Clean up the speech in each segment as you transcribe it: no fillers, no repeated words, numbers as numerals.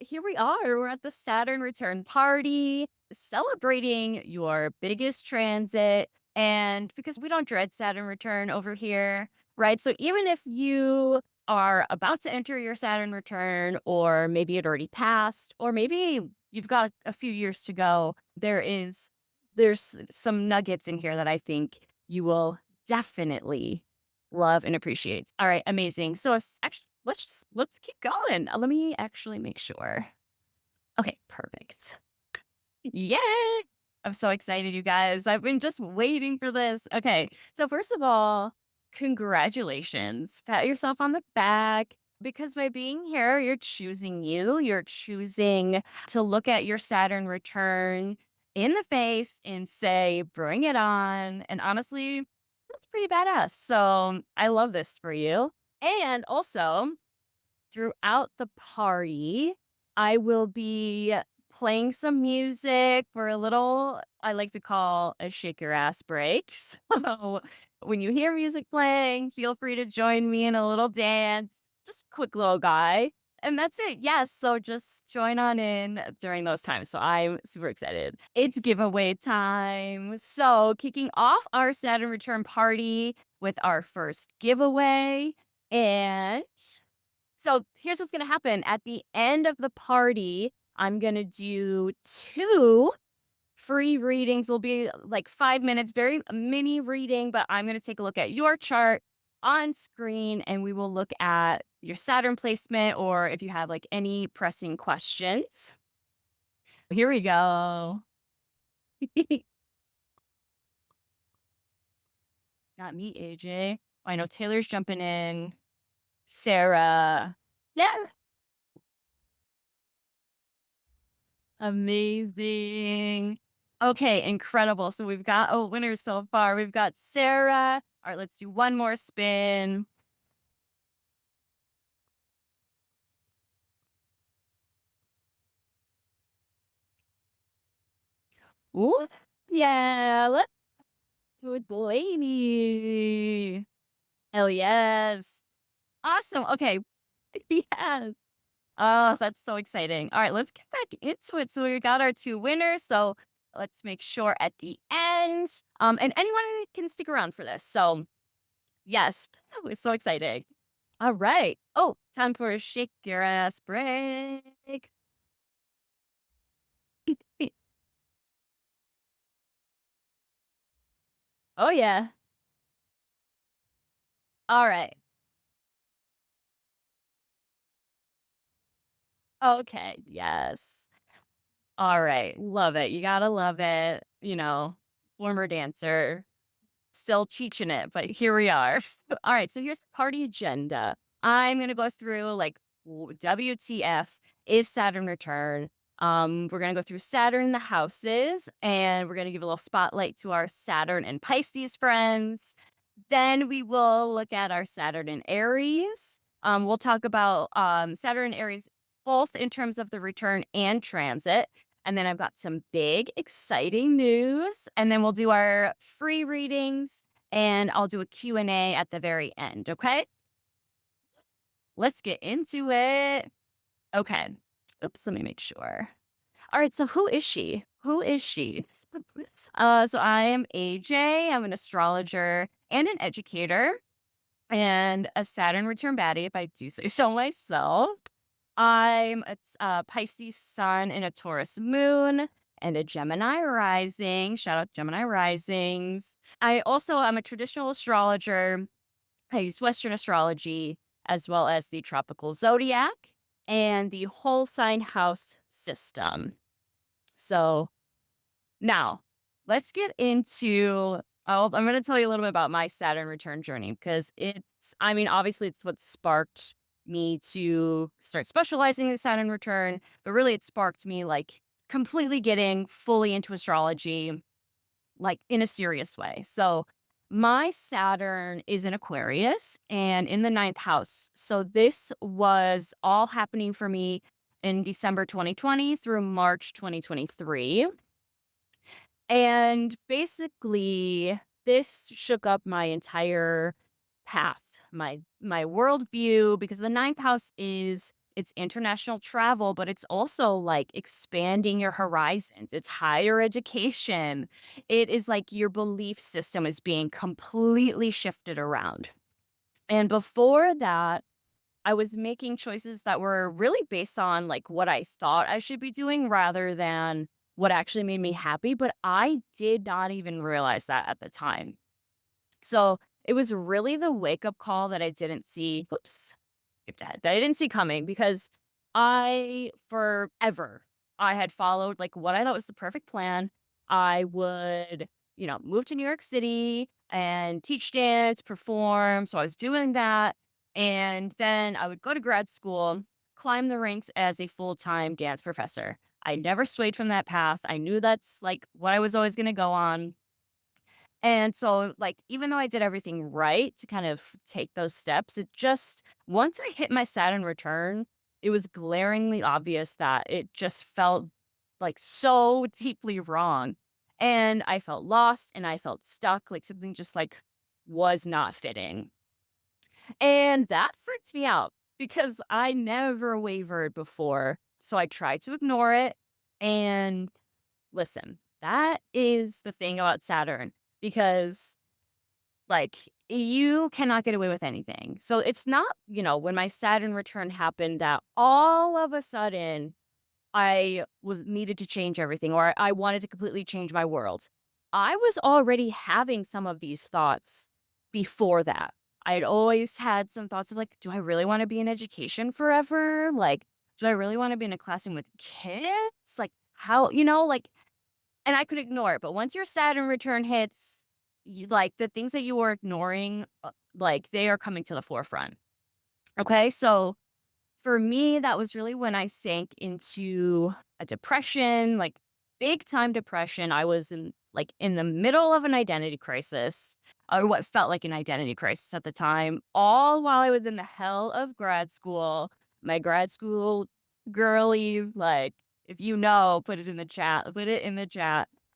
here we are. We're at the Saturn Return Party, celebrating your biggest transit. And because we don't dread Saturn return over here, right? So even if you are about to enter your Saturn return, or maybe it already passed, or maybe you've got a few years to go, there's some nuggets in here that I think you will definitely love and appreciate. All right, amazing. So if actually let's keep going. Let me actually make sure. Okay, perfect. Yay! I'm so excited, you guys. I've been just waiting for this. Okay, so first of all, congratulations. Pat yourself on the back because by being here, you're choosing you. You're choosing to look at your Saturn return in the face and say, bring it on. And honestly, that's pretty badass. So I love this for you. And also, throughout the party, I will be playing some music for a little, I like to call a shake your ass breaks. So when you hear music playing, feel free to join me in a little dance. Just a quick little guy. And that's it. Yes. So just join on in during those times. So I'm super excited. It's giveaway time. So kicking off our Saturn return party with our first giveaway. And so here's what's going to happen. At the end of the party, I'm going to do two free readings. Will be like 5 minutes, very mini reading, but I'm going to take a look at your chart on screen and we will look at your Saturn placement or if you have like any pressing questions. Here we go. Not me, AJ. I know Taylor's jumping in. Sarah. Yeah. Amazing. Okay, incredible. So we've got winners so far. We've got Sarah. All right, let's do one more spin. Ooh, yeah, let's do it, lady. Hell yes. Awesome. Okay. Yes. Oh, that's so exciting. All right, let's get back into it. So we got our two winners. So let's make sure at the end. And anyone can stick around for this. So yes, it's so exciting. All right. Oh, time for a shake your ass break. Oh, yeah. All right. Okay. Yes. All right. Love it. You gotta love it. Former dancer, still teaching it, but here we are. All right. So here's the party agenda. I'm going to go through like WTF is Saturn return. We're going to go through Saturn, the houses, and we're going to give a little spotlight to our Saturn and Pisces friends. Then we will look at our Saturn and Aries. We'll talk about Saturn and Aries both in terms of the return and transit. And then I've got some big, exciting news. And then we'll do our free readings and I'll do a Q&A at the very end, okay? Let's get into it. Okay. Oops, let me make sure. All right, so who is she? Who is she? So I am AJ. I'm an astrologer and an educator and a Saturn return baddie, if I do say so myself. I'm a Pisces sun and a Taurus moon and a Gemini rising. Shout out Gemini risings. I also am a traditional astrologer. I use Western astrology as well as the tropical zodiac and the whole sign house system. So now let's get into. I'm going to tell you a little bit about my Saturn return journey because obviously it's what sparked me to start specializing in Saturn return, but really it sparked me like completely getting fully into astrology, like in a serious way. So my Saturn is in Aquarius and in the ninth house. So this was all happening for me in December 2020 through March 2023. And basically, this shook up my entire path, my worldview, because the ninth house is it's international travel, but it's also like expanding your horizons. It's higher education. It is like your belief system is being completely shifted around. And before that, I was making choices that were really based on like what I thought I should be doing rather than what actually made me happy. But I did not even realize that at the time. So it was really the wake up call that I didn't see. Whoops, skipped ahead. That I didn't see coming because I forever I had followed like what I thought was the perfect plan. I would, move to New York City and teach dance, perform. So I was doing that. And then I would go to grad school, climb the ranks as a full-time dance professor. I never swayed from that path. I knew that's like what I was always going to go on. And so, like, even though I did everything right to kind of take those steps, it just once I hit my Saturn return, it was glaringly obvious that it just felt like so deeply wrong. And I felt lost and I felt stuck, like something just like was not fitting. And that freaked me out because I never wavered before. So I tried to ignore it. And listen, that is the thing about Saturn because like, you cannot get away with anything. So it's not, when my Saturn return happened that all of a sudden I was needed to change everything or I wanted to completely change my world. I was already having some of these thoughts before that. I had always had some thoughts of like, do I really want to be in education forever? Like, do I really want to be in a classroom with kids? Like, how, and I could ignore it, but once your Saturn return hits, like, the things that you were ignoring, like, they are coming to the forefront, okay? So, for me, that was really when I sank into a depression, like, big time depression. I was in the middle of an identity crisis, or what felt like an identity crisis at the time, all while I was in the hell of grad school. My grad school girly, like, if you know, put it in the chat.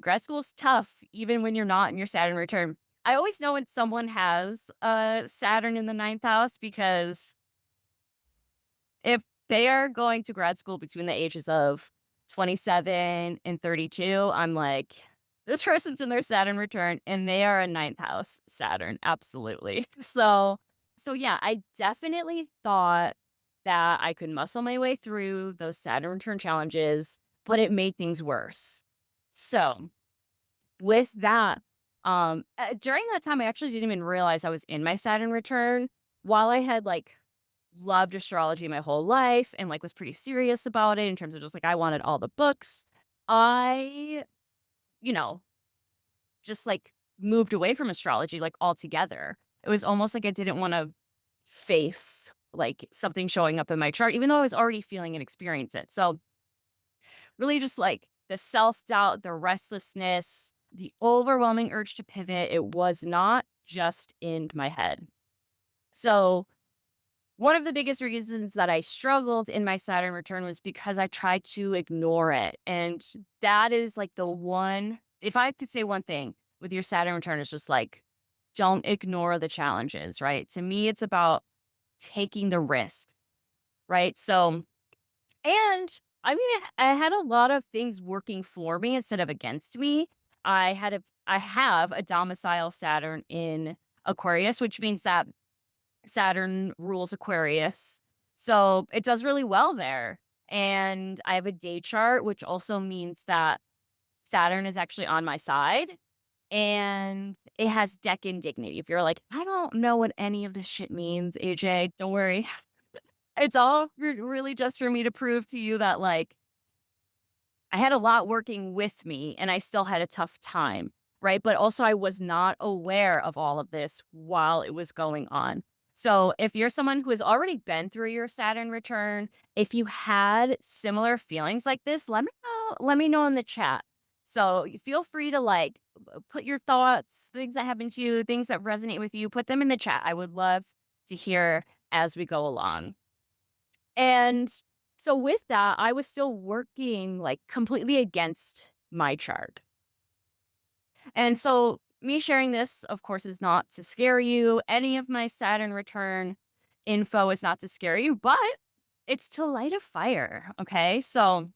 Grad school is tough, even when you're not in your Saturn return. I always know when someone has Saturn in the ninth house because if they are going to grad school between the ages of 27 and 32, I'm like, this person's in their Saturn return and they are a ninth house Saturn. Absolutely. So yeah, I definitely thought that I could muscle my way through those Saturn return challenges, but it made things worse. So with that, during that time, I actually didn't even realize I was in my Saturn return while I had like loved astrology my whole life and, like, was pretty serious about it in terms of just, like, I wanted all the books. I, you know, just, like, moved away from astrology, like, altogether. It was almost like I didn't wanna face, like, something showing up in my chart, even though I was already feeling and experience it. So, really just, like, the self-doubt, the restlessness, the overwhelming urge to pivot, it was not just in my head. So one of the biggest reasons that I struggled in my Saturn return was because I tried to ignore it. And that is like the one, if I could say one thing with your Saturn return, it's just like, don't ignore the challenges, right? To me, it's about taking the risk, right? So, and I mean, I had a lot of things working for me instead of against me. I have a domicile Saturn in Aquarius, which means that Saturn rules Aquarius. So it does really well there. And I have a day chart, which also means that Saturn is actually on my side and it has Decan dignity. If you're like, I don't know what any of this shit means, AJ, don't worry. It's all really just for me to prove to you that, like, I had a lot working with me and I still had a tough time, right? But also I was not aware of all of this while it was going on. So if you're someone who has already been through your Saturn return, if you had similar feelings like this, let me know in the chat. So you feel free to like put your thoughts, things that happen to you, things that resonate with you, put them in the chat. I would love to hear as we go along. And so with that, I was still working like completely against my chart. And so me sharing this, of course, is not to scare you. Any of my Saturn return info is not to scare you, but It's to light a fire. Okay. So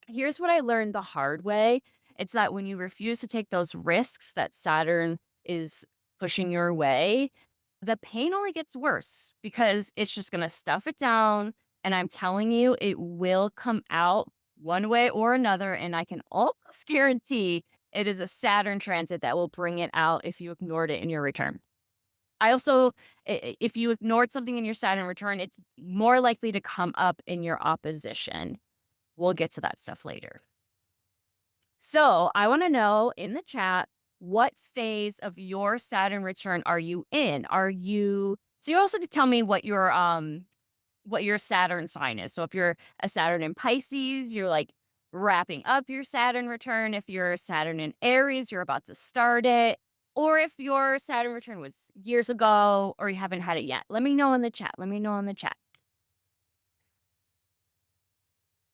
here's what I learned the hard way. It's that when you refuse to take those risks that Saturn is pushing your way, the pain only gets worse because it's just going to stuff it down. And I'm telling you, it will come out one way or another. And I can almost guarantee it is a Saturn transit that will bring it out if you ignored it in your return. I also, if you ignored something in your Saturn return, it's more likely to come up in your opposition. We'll get to that stuff later. So I want to know in the chat, what phase of your Saturn return are you in? So you also could tell me what your Saturn sign is. So if you're a Saturn in Pisces, you're like wrapping up your Saturn return. If you're a Saturn in Aries, you're about to start it. Or if your Saturn return was years ago or you haven't had it yet. Let me know in the chat. Let me know in the chat.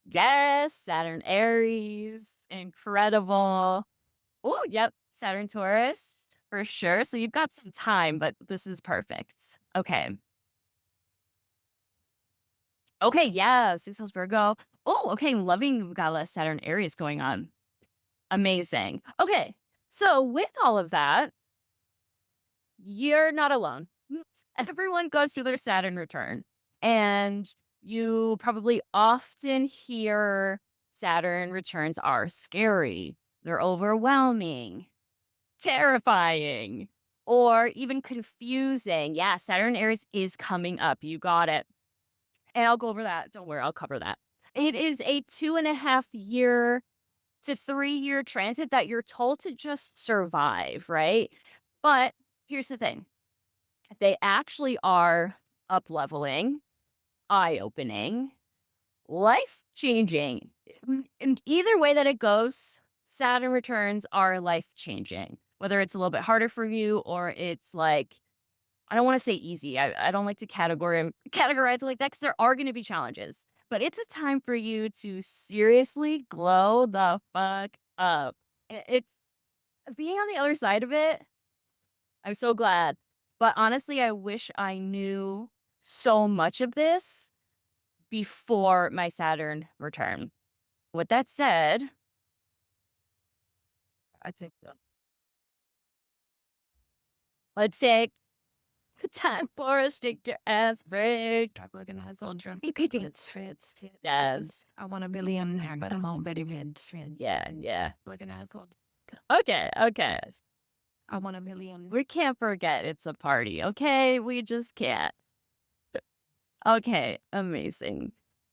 Yes, Saturn Aries. Incredible. Oh, yep. Saturn Taurus for sure. So you've got some time, but this is perfect. Okay. Okay. Yeah. Six house Virgo. Oh, okay. Loving we've got less Saturn Aries going on. Amazing. Okay. So with all of that, you're not alone. Everyone goes through their Saturn return. And you probably often hear Saturn returns are scary. They're overwhelming, terrifying, or even confusing. Yeah, Saturn Aries is coming up. You got it. And I'll go over that. Don't worry, I'll cover that. It is a 2.5 year to 3 year transit that you're told to just survive, right? But here's the thing, they actually are up leveling, eye opening, life changing. In either way that it goes, Saturn returns are life changing. Whether it's a little bit harder for you or it's like, I don't want to say easy. I don't like to categorize it like that because there are going to be challenges. But it's a time for you to seriously glow the fuck up. It's being on the other side of it. I'm so glad. But honestly, I wish I knew so much of this before my Saturn return. With that said, I think so. Let's take time for a stick your ass break. Try looking at children. It's yes. I want a billionaire, but I'm already rich. Yeah, yeah. Looking at okay, okay. I want a million. We can't forget it's a party, okay? We just can't. Okay, amazing.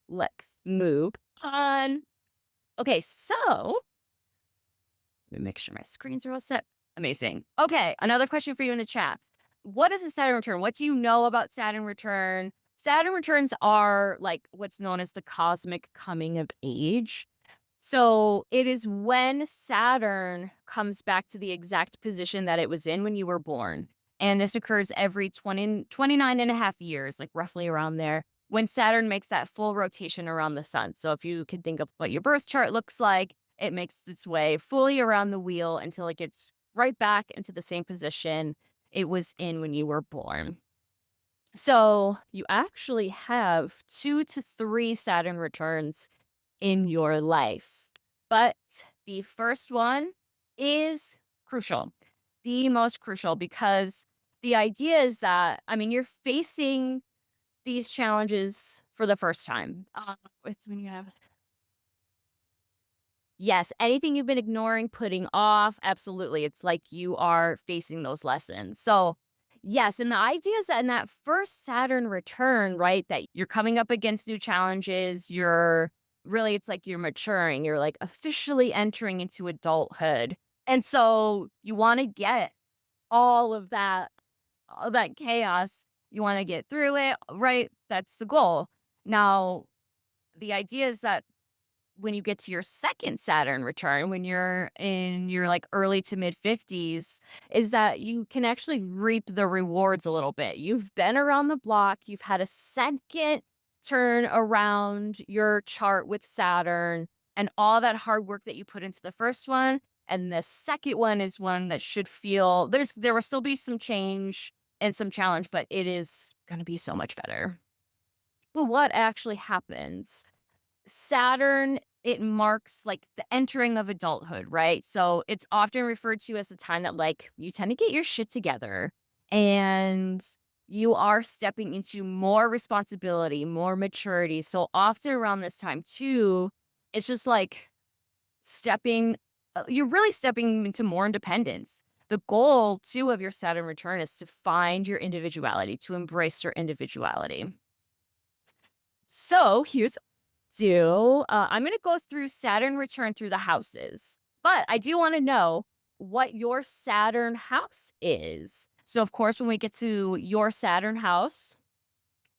Let's move on. Okay, so let me make sure my screens are all set. Amazing. Okay, another question for you in the chat. What is a Saturn return? What do you know about Saturn return? Saturn returns are like what's known as the cosmic coming of age. So it is when Saturn comes back to the exact position that it was in when you were born. And this occurs every 29.5 years, like roughly around there, when Saturn makes that full rotation around the sun. So if you could think of what your birth chart looks like, it makes its way fully around the wheel until it gets right back into the same position it was in when you were born. So you actually have 2 to 3 Saturn returns in your life. But the first one is crucial, the most crucial, because the idea is that, I mean, you're facing these challenges for the first time. It's when you have yes, anything you've been ignoring, putting off, absolutely. It's like you are facing those lessons. So, yes, and the idea is that in that first Saturn return, right, that you're coming up against new challenges, you're really, it's like you're maturing, you're like officially entering into adulthood. And so you want to get all of that, all that chaos, you want to get through it, right? That's the goal. Now, the idea is that when you get to your second Saturn return, when you're in your like early to mid 50s, is that you can actually reap the rewards a little bit. You've been around the block, you've had a second turn around your chart with Saturn and all that hard work that you put into the first one. And the second one is one that should feel there will still be some change and some challenge, but it is going to be so much better. But what actually happens? Saturn, it marks like the entering of adulthood, right? So it's often referred to as the time that like you tend to get your shit together and you are stepping into more responsibility, more maturity. So often around this time too, it's just like stepping, you're really stepping into more independence. The goal too of your Saturn return is to find your individuality, to embrace your individuality. So here's do. I'm going to go through Saturn return through the houses, but I do want to know what your Saturn house is. So, of course, when we get to your Saturn house,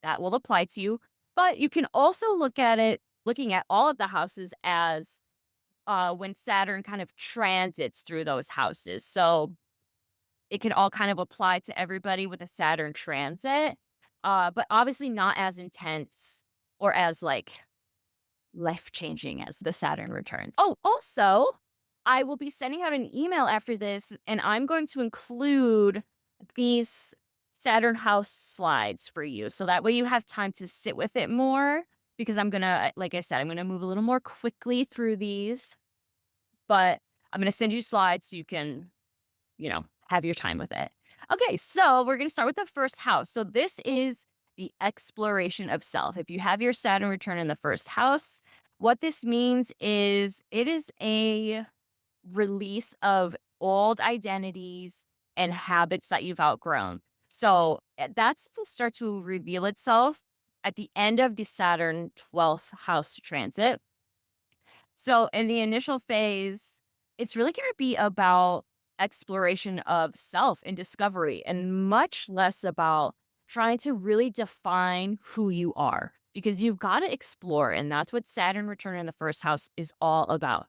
that will apply to you. But you can also look at it, looking at all of the houses as when Saturn kind of transits through those houses. So it can all kind of apply to everybody with a Saturn transit, but obviously not as intense or as like life-changing as the Saturn returns. Oh, also, I will be sending out an email after this, and I'm going to include these Saturn house slides for you. So that way you have time to sit with it more because I'm gonna, like I said, I'm gonna move a little more quickly through these, but I'm gonna send you slides so you can, have your time with it. Okay, so we're going to start with the first house. So this is the exploration of self. If you have your Saturn return in the first house, what this means is it is a release of old identities and habits that you've outgrown. So that's will start to reveal itself at the end of the Saturn 12th house transit. So in the initial phase, it's really going to be about exploration of self and discovery and much less about trying to really define who you are because you've got to explore. And that's what Saturn return in the first house is all about.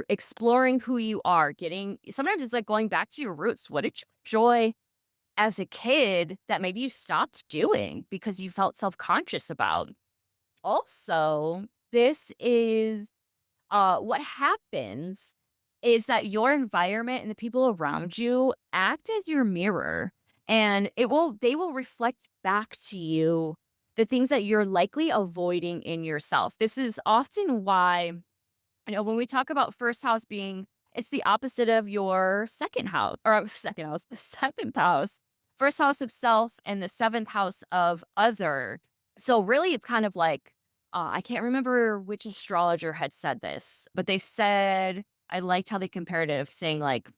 Exploring who you are, getting sometimes it's like going back to your roots. What did you enjoy as a kid that maybe you stopped doing because you felt self conscious about? Also, this is what happens is that your environment and the people around you act as your mirror and they will reflect back to you the things that you're likely avoiding in yourself. This is often why, when we talk about first house being, it's the opposite of your second house or second house, the seventh house, first house of self and the seventh house of other. So really it's kind of like, I can't remember which astrologer had said this, but they said, I liked how they compared it of saying like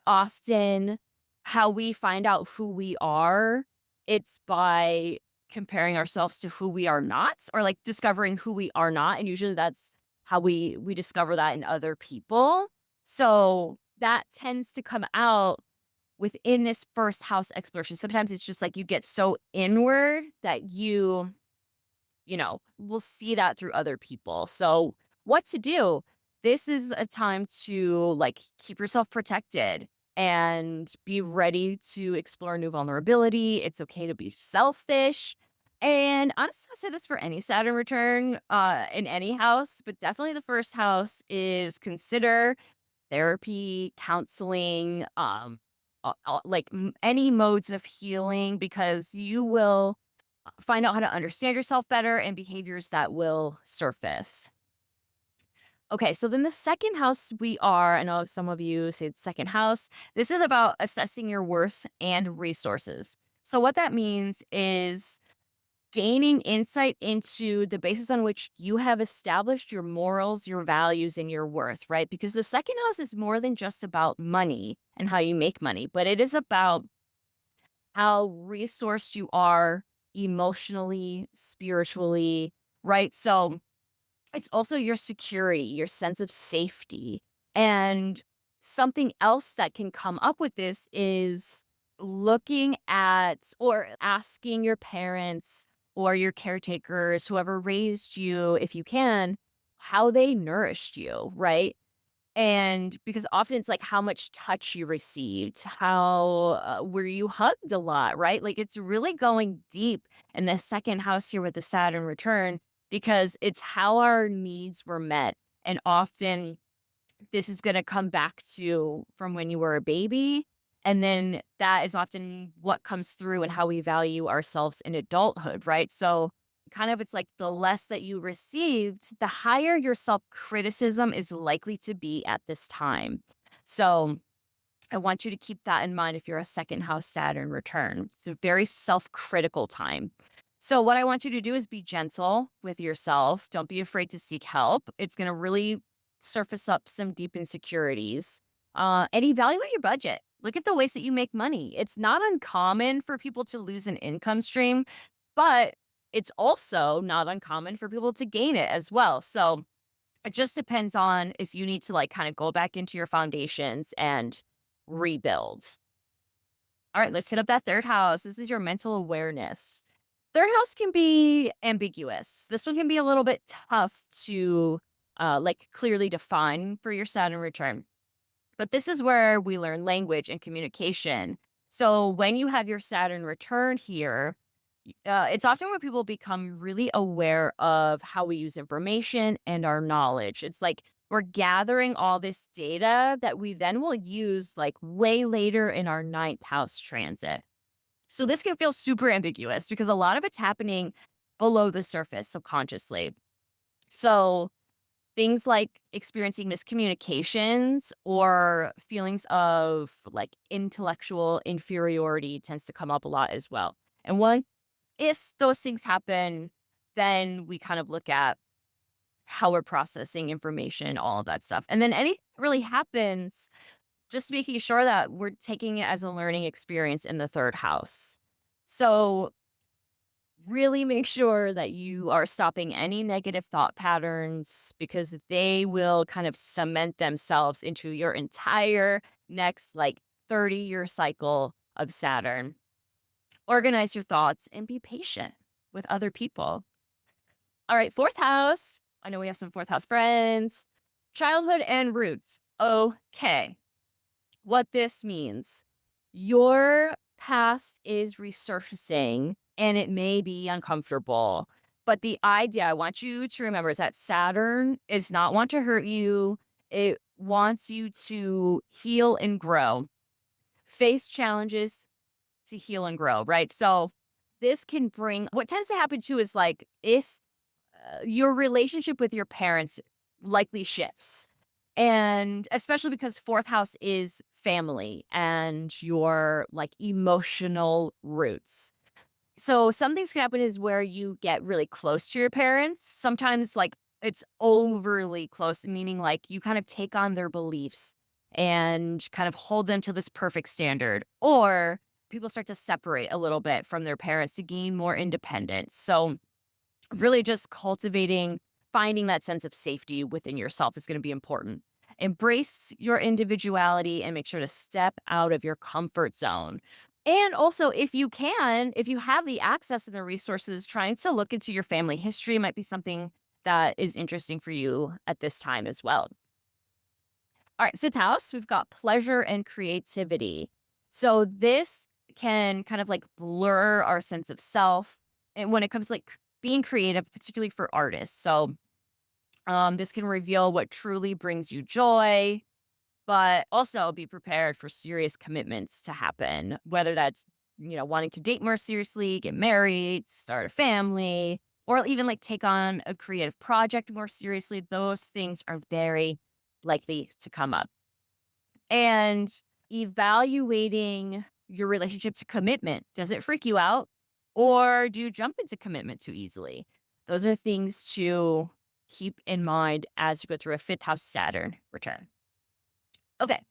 often how we find out who we are, it's by comparing ourselves to who we are not or like discovering who we are not. And usually that's how we discover that in other people. So that tends to come out within this first house exploration. Sometimes it's just like you get so inward that we'll see that through other people. So, what to do? This is a time to like keep yourself protected and be ready to explore new vulnerability. It's okay to be selfish. And honestly, I say this for any Saturn return in any house, but definitely the first house is consider therapy, counseling, like any modes of healing because you will find out how to understand yourself better and behaviors that will surface. Okay, so then the second house I know some of you say the second house. This is about assessing your worth and resources. So, what that means is gaining insight into the basis on which you have established your morals, your values, and your worth, right? Because the second house is more than just about money and how you make money, but it is about how resourced you are emotionally, spiritually, right? So it's also your security, your sense of safety. And something else that can come up with this is looking at or asking your parents or your caretakers, whoever raised you, if you can, how they nourished you, right? And because often it's like how much touch you received, how were you hugged a lot, right? Like it's really going deep in the second house here with the Saturn return because it's how our needs were met. And often this is going to come back to from when you were a baby And then that is often what comes through and how we value ourselves in adulthood, right? So, kind of, it's like the less that you received, the higher your self criticism is likely to be at this time. So, I want you to keep that in mind if you're a second house Saturn return. It's a very self critical time. So, what I want you to do is be gentle with yourself. Don't be afraid to seek help. It's going to really surface up some deep insecurities. And evaluate your budget. Look at the ways that you make money. It's not uncommon for people to lose an income stream, but it's also not uncommon for people to gain it as well. So, it just depends on if you need to, like, kinda go back into your foundations and rebuild. Alright, let's hit up that 3rd house. This is your mental awareness. 3rd house can be ambiguous. This one can be a little bit tough to, like, clearly define for your Saturn return. But this is where we learn language and communication. So when you have your Saturn return here, it's often when people become really aware of how we use information and our knowledge. It's like we're gathering all this data that we then will use like way later in our ninth house transit. So this can feel super ambiguous because a lot of it's happening below the surface subconsciously. So things like experiencing miscommunications or feelings of like intellectual inferiority tends to come up a lot as well. And one, if those things happen, then we kind of look at how we're processing information, all of that stuff. And then anything that really happens, just making sure that we're taking it as a learning experience in the 3rd house. So really make sure that you are stopping any negative thought patterns because they will kind of cement themselves into your entire next like 30-year cycle of Saturn. Organize your thoughts and be patient with other people. All right, 4th house. I know we have some 4th house friends. Childhood and roots. Okay. What this means, your past is resurfacing and it may be uncomfortable. But the idea I want you to remember is that Saturn is not want to hurt you. It wants you to heal and grow, face challenges to heal and grow, right? So this can bring what tends to happen too is like if your relationship with your parents likely shifts. And especially because 4th house is family and your like emotional roots. So some things can happen is where you get really close to your parents. Sometimes like it's overly close, meaning like you kind of take on their beliefs and kind of hold them to this perfect standard. Or people start to separate a little bit from their parents to gain more independence. So really just cultivating, finding that sense of safety within yourself is going to be important. Embrace your individuality and make sure to step out of your comfort zone. And also, if you can, if you have the access and the resources, trying to look into your family history might be something that is interesting for you at this time as well. All right, 5th house, we've got pleasure and creativity. So this can kind of like blur our sense of self and when it comes to like being creative, particularly for artists. So this can reveal what truly brings you joy, but also be prepared for serious commitments to happen, whether that's, wanting to date more seriously, get married, start a family, or even like take on a creative project more seriously. Those things are very likely to come up. And evaluating your relationship to commitment. Does it freak you out? Or do you jump into commitment too easily? Those are things to keep in mind as you go through a 5th house Saturn return. Okay.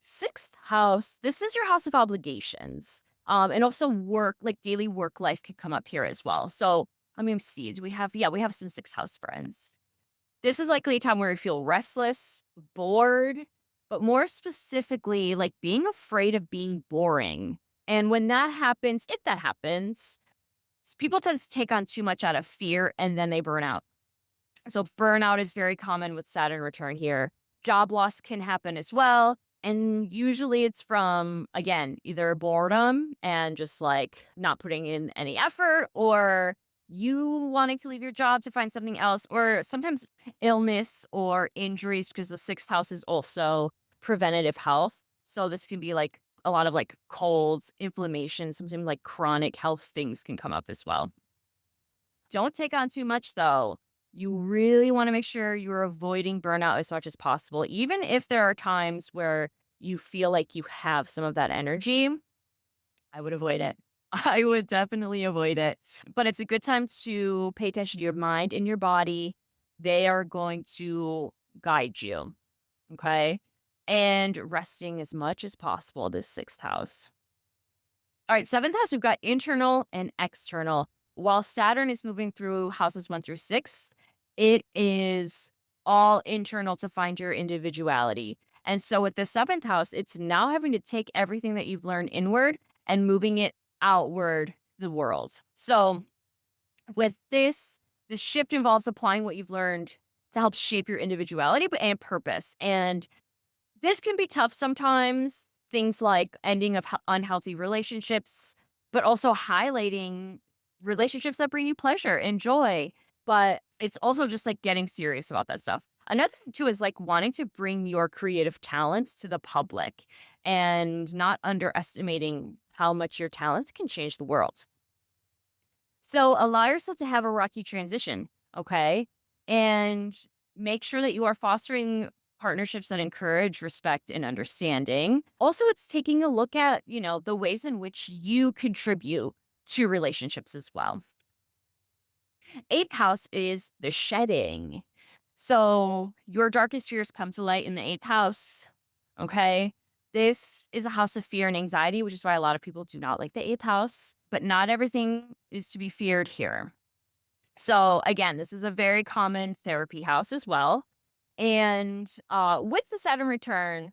6th house, this is your house of obligations. And also work, like daily work life could come up here as well. So let me see. Do we have, yeah, we have some 6th house friends. This is likely a time where you feel restless, bored, but more specifically, like being afraid of being boring. And when that happens, if that happens, people tend to take on too much out of fear and then they burn out. So burnout is very common with Saturn return here. Job loss can happen as well. And usually it's from, again, either boredom and just like not putting in any effort or you wanting to leave your job to find something else, or sometimes illness or injuries because the 6th house is also preventative health. So this can be like a lot of like colds, inflammation, sometimes like chronic health things can come up as well. Don't take on too much though. You really want to make sure you're avoiding burnout as much as possible. Even if there are times where you feel like you have some of that energy, I would avoid it. I would definitely avoid it. But it's a good time to pay attention to your mind and your body. They are going to guide you. Okay. And resting as much as possible, this sixth house. All right, seventh house, we've got internal and external. While Saturn is moving through houses 1 through 6, it is all internal to find your individuality. And so with the seventh house, it's now having to take everything that you've learned inward and moving it outward the world. So with this, the shift involves applying what you've learned to help shape your individuality and purpose. And this can be tough sometimes, things like ending of unhealthy relationships, but also highlighting relationships that bring you pleasure and joy. But it's also just like getting serious about that stuff. Another thing too is like wanting to bring your creative talents to the public and not underestimating how much your talents can change the world. So allow yourself to have a rocky transition, okay? And make sure that you are fostering partnerships that encourage respect and understanding. Also, it's taking a look at, the ways in which you contribute to relationships as well. Eighth house is the shedding. So your darkest fears come to light in the eighth house. Okay. This is a house of fear and anxiety, which is why a lot of people do not like the eighth house, but not everything is to be feared here. So again, this is a very common therapy house as well. And with the Saturn return,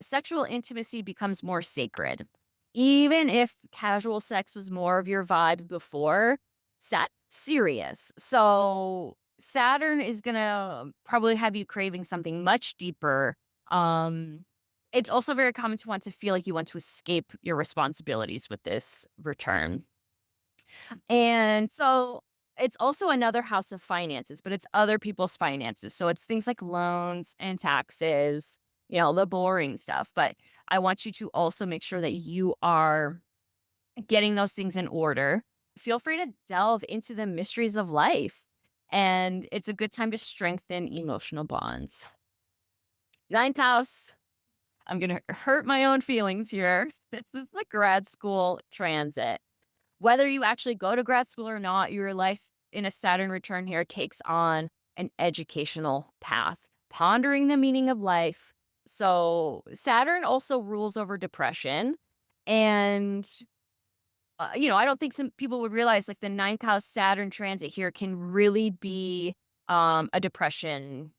sexual intimacy becomes more sacred. Even if casual sex was more of your vibe before, serious. So Saturn is gonna probably have you craving something much deeper. Um, it's also very common to want to feel like you want to escape your responsibilities with this return. And so it's also another house of finances, but it's other people's finances. So it's things like loans and taxes, the boring stuff. But I want you to also make sure that you are getting those things in order. Feel free to delve into the mysteries of life. And it's a good time to strengthen emotional bonds. Ninth house. I'm going to hurt my own feelings here. This is the grad school transit. Whether you actually go to grad school or not, your life in a Saturn return here takes on an educational path, pondering the meaning of life. So, Saturn also rules over depression. And, I don't think some people would realize like the ninth house Saturn transit here can really be a depression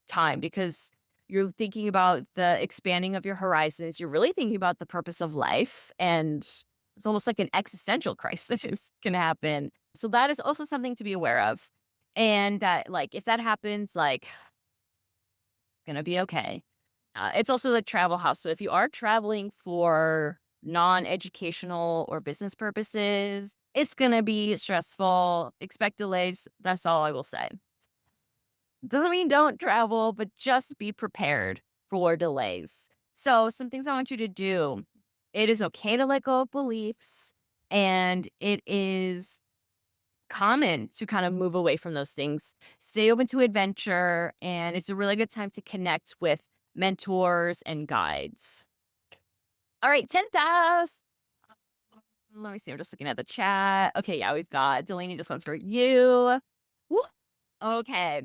time because you're thinking about the expanding of your horizons. You're really thinking about the purpose of life. And it's almost like an existential crisis can happen. So that is also something to be aware of. And that, like, if that happens, like, gonna be okay. It's also the travel house. So if you are traveling for non-educational or business purposes, it's gonna be stressful. Expect delays. That's all I will say. Doesn't mean don't travel, but just be prepared for delays. So, some things I want you to do, it is okay to let go of beliefs, and it is common to kind of move away from those things. Stay open to adventure, and it's a really good time to connect with mentors and guides. All right, 10th house. Let me see. I'm just looking at the chat. Okay, yeah, we've got Delaney. This one's for you. Woo. Okay.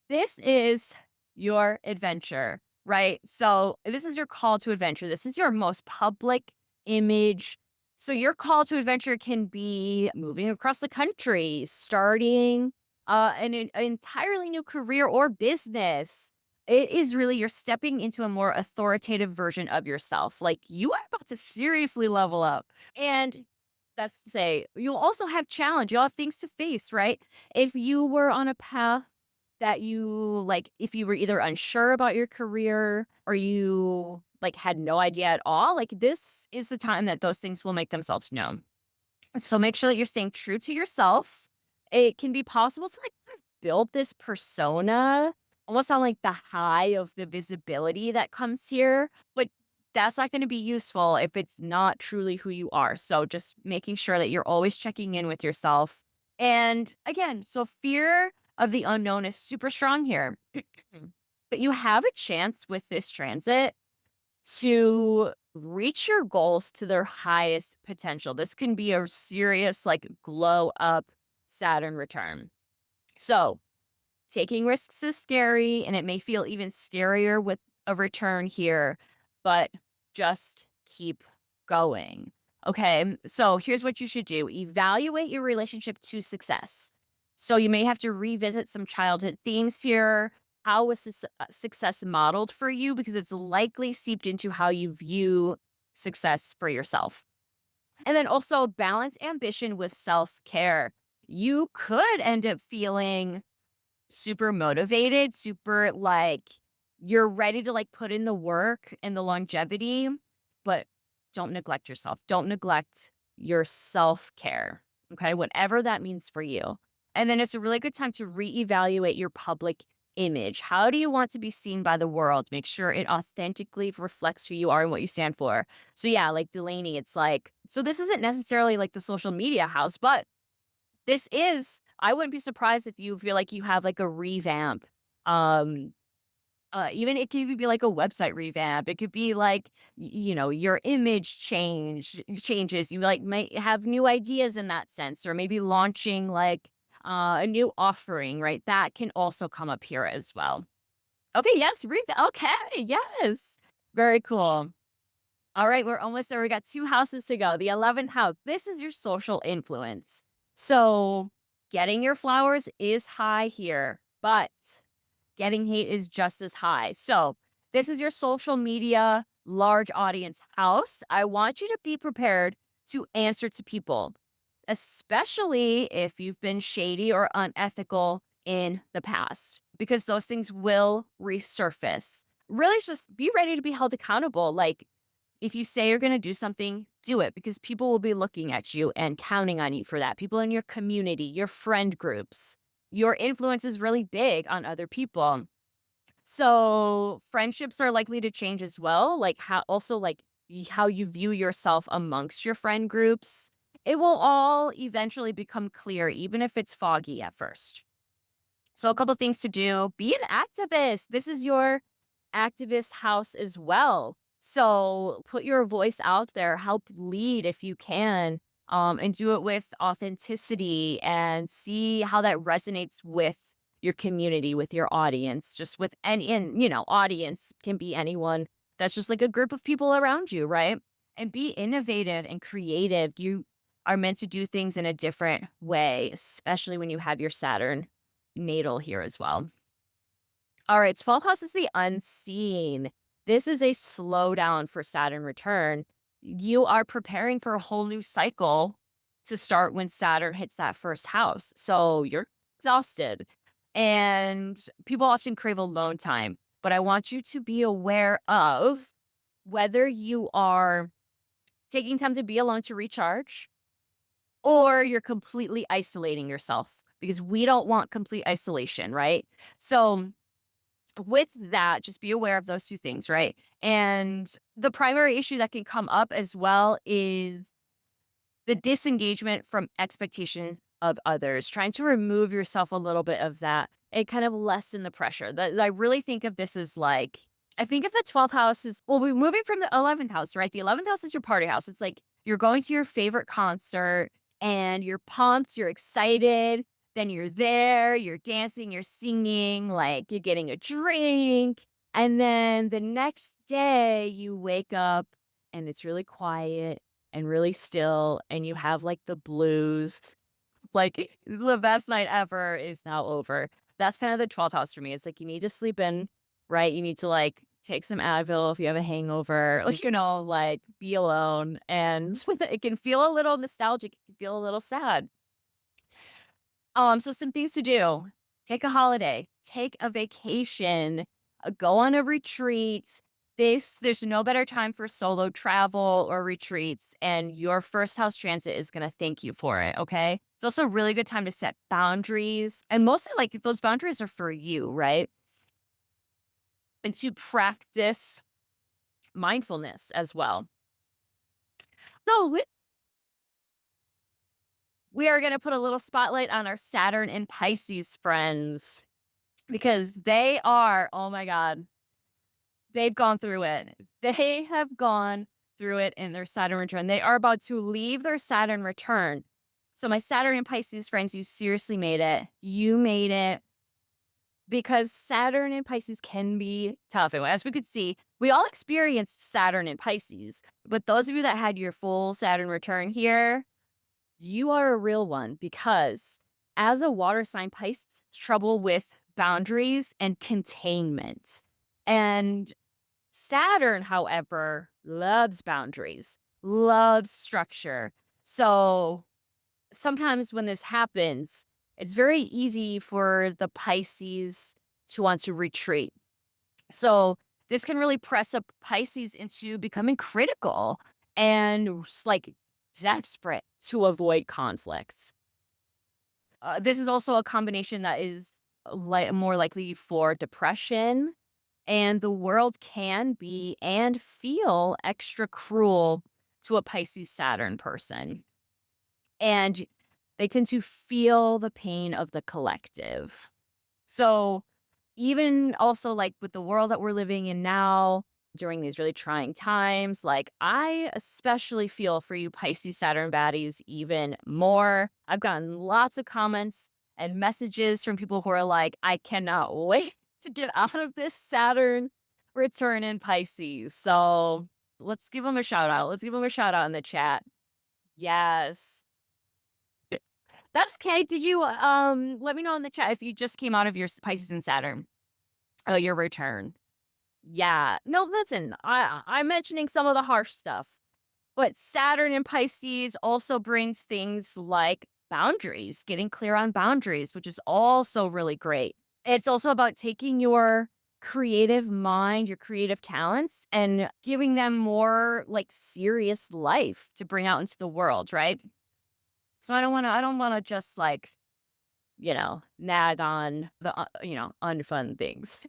This is your adventure, right? So this is your call to adventure. This is your most public image. So your call to adventure can be moving across the country, starting an entirely new career or business. It is really you're stepping into a more authoritative version of yourself. Like you are about to seriously level up. And that's to say, you'll also have challenge. You'll have things to face, right? If you were on a path that you like if you were either unsure about your career or you, like, had no idea at all, like, this is the time that those things will make themselves known. So make sure that you're staying true to yourself. It can be possible to, like, kind of build this persona almost on, like, the high of the visibility that comes here, but that's not going to be useful if it's not truly who you are. So just making sure that you're always checking in with yourself. And again, so fear of the unknown is super strong here. But you have a chance with this transit to reach your goals to their highest potential. This can be a serious, like, glow up Saturn return. So, taking risks is scary, and it may feel even scarier with a return here, but just keep going. Okay. So, here's what you should do: evaluate your relationship to success. So, you may have to revisit some childhood themes here. How was this success modeled for you? Because it's likely seeped into how you view success for yourself. And then also balance ambition with self care. You could end up feeling super motivated, super, like, you're ready to, like, put in the work and the longevity, but don't neglect yourself. Don't neglect your self-care, okay? Whatever that means for you. And then it's a really good time to reevaluate your public image. How do you want to be seen by the world? Make sure it authentically reflects who you are and what you stand for. So yeah, like Delaney, it's like, so this isn't necessarily like the social media house, but this is, I wouldn't be surprised if you feel like you have, like, a revamp. Um, Even it could be like a website revamp. It could be like, your image changes. You, like, might have new ideas in that sense, or maybe launching, like, a new offering, right? That can also come up here as well. Okay, yes, okay, yes. Very cool. All right, we're almost there. We got 2 houses to go. The 11th house, this is your social influence. So, getting your flowers is high here, but getting hate is just as high. So, this is your social media large audience house. I want you to be prepared to answer to people, especially if you've been shady or unethical in the past, because those things will resurface. Really, just be ready to be held accountable. Like, if you say you're going to do something, do it, because people will be looking at you and counting on you for that. People in your community, your friend groups, your influence is really big on other people. So friendships are likely to change as well. Like, how also, like, how you view yourself amongst your friend groups. It will all eventually become clear, even if it's foggy at first. So a couple things to do: be an activist. This is your activist house as well. So put your voice out there, help lead if you can, and do it with authenticity, and see how that resonates with your community, with your audience, just with any, and audience can be anyone. That's just like a group of people around you, right? And be innovative and creative. You are meant to do things in a different way, especially when you have your Saturn natal here as well. All right, 12th house is the unseen. This is a slowdown for Saturn return. You are preparing for a whole new cycle to start when Saturn hits that first house. So you're exhausted, and people often crave alone time. But I want you to be aware of whether you are taking time to be alone to recharge, or you're completely isolating yourself, because we don't want complete isolation, right? So with that, just be aware of those two things, right? And the primary issue that can come up as well is the disengagement from expectation of others, trying to remove yourself a little bit of that and kind of lessen the pressure. That I really think of this as like, I think of the 12th house is, well, we're moving from the 11th house, right? The 11th house is your party house. It's like you're going to your favorite concert and you're pumped, you're excited. Then you're there, you're dancing, you're singing, like you're getting a drink. And then the next day you wake up and it's really quiet and really still, and you have, like, the blues, like, the best night ever is now over. That's kind of the 12th house for me. It's like you need to sleep in, right? You need to, like, take some Advil if you have a hangover, like, like, be alone, and with it can feel a little nostalgic, it can feel a little sad. So some things to do: take a holiday, take a vacation, go on a retreat. There's no better time for solo travel or retreats, and your first house transit is gonna thank you for it, okay? It's also a really good time to set boundaries, and mostly, like, those boundaries are for you, right? And to practice mindfulness as well. So we are going to put a little spotlight on our Saturn and Pisces friends because they are, oh my God, they've gone through it. They have gone through it in their Saturn return. They are about to leave their Saturn return. So, my Saturn and Pisces friends, you seriously made it. You made it because Saturn and Pisces can be tough. And as we could see, we all experienced Saturn and Pisces. But those of you that had your full Saturn return here, you are a real one because as a water sign, Pisces trouble with boundaries and containment. And Saturn, however, loves boundaries, loves structure. So sometimes when this happens, it's very easy for the Pisces to want to retreat. So this can really press up Pisces into becoming critical and like desperate to avoid conflicts. This is also a combination that is more likely for depression, and the world can be and feel extra cruel to a Pisces Saturn person. And they tend to feel the pain of the collective. So, even also like with the world that we're living in now, during these really trying times, like I especially feel for you Pisces Saturn baddies even more. I've gotten lots of comments and messages from people who are like, I cannot wait to get out of this Saturn return in Pisces. So let's give them a shout out. Let's give them a shout out in the chat. Yes. That's okay. Did you let me know in the chat if you just came out of your Pisces and Saturn? Oh, your return. Yeah. No, listen, I'm mentioning some of the harsh stuff, but Saturn and Pisces also brings things like boundaries, getting clear on boundaries, which is also really great. It's also about taking your creative mind, your creative talents, and giving them more like serious life to bring out into the world, right? So I don't want to just like, nag on the, unfun things.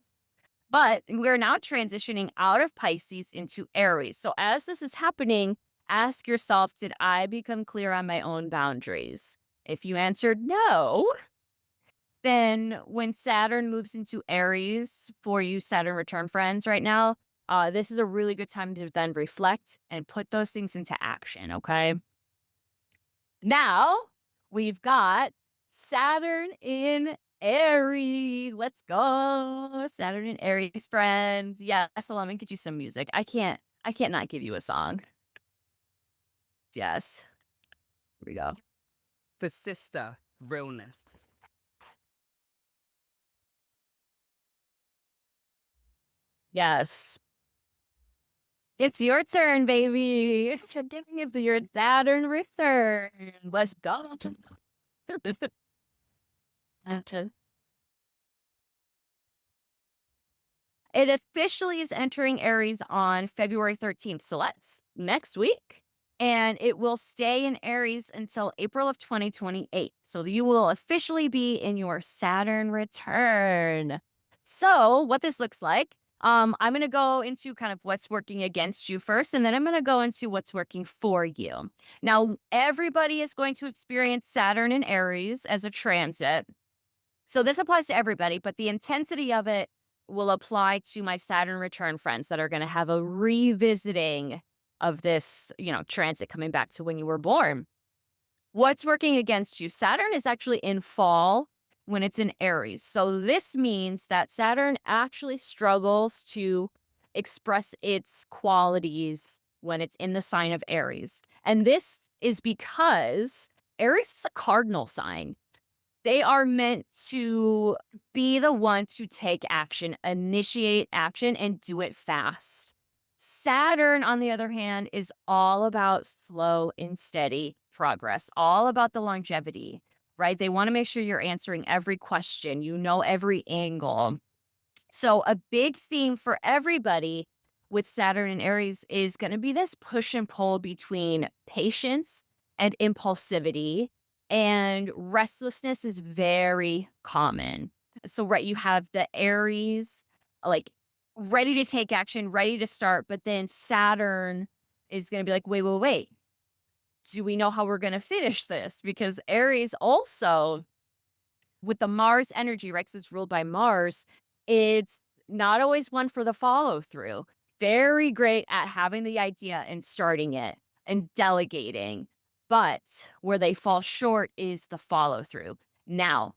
But we're now transitioning out of Pisces into Aries. So as this is happening, ask yourself, did I become clear on my own boundaries? If you answered no, then when Saturn moves into Aries for you Saturn return friends right now, this is a really good time to then reflect and put those things into action, okay? Now we've got Saturn in Aries. Let's go. Saturn in Aries, friends. Yeah, so let me get you some music. I can't not give you a song. Yes. Here we go. The sister realness. Yes. It's your turn, baby. It's your Saturn return. Let's go. It officially is entering Aries on February 13th. So that's next week. And it will stay in Aries until April of 2028. So you will officially be in your Saturn return. So what this looks like, I'm going to go into kind of what's working against you first, and then I'm going to go into what's working for you. Now, everybody is going to experience Saturn in Aries as a transit. So this applies to everybody, but the intensity of it will apply to my Saturn return friends that are going to have a revisiting of this, transit coming back to when you were born. What's working against you? Saturn is actually in fall when it's in Aries. So this means that Saturn actually struggles to express its qualities when it's in the sign of Aries. And this is because Aries is a cardinal sign. They are meant to be the one to take action, initiate action, and do it fast. Saturn, on the other hand, is all about slow and steady progress, all about the longevity, right? They want to make sure you're answering every question, every angle. So, a big theme for everybody with Saturn and Aries is going to be this push and pull between patience and impulsivity, and restlessness is very common. So, right, you have the Aries, like ready to take action, ready to start, but then Saturn is going to be like, wait, wait, wait. Do we know how we're going to finish this? Because Aries also, with the Mars energy, right? 'Cause it's ruled by Mars, it's not always one for the follow through. Very great at having the idea and starting it and delegating. But where they fall short is the follow through. Now,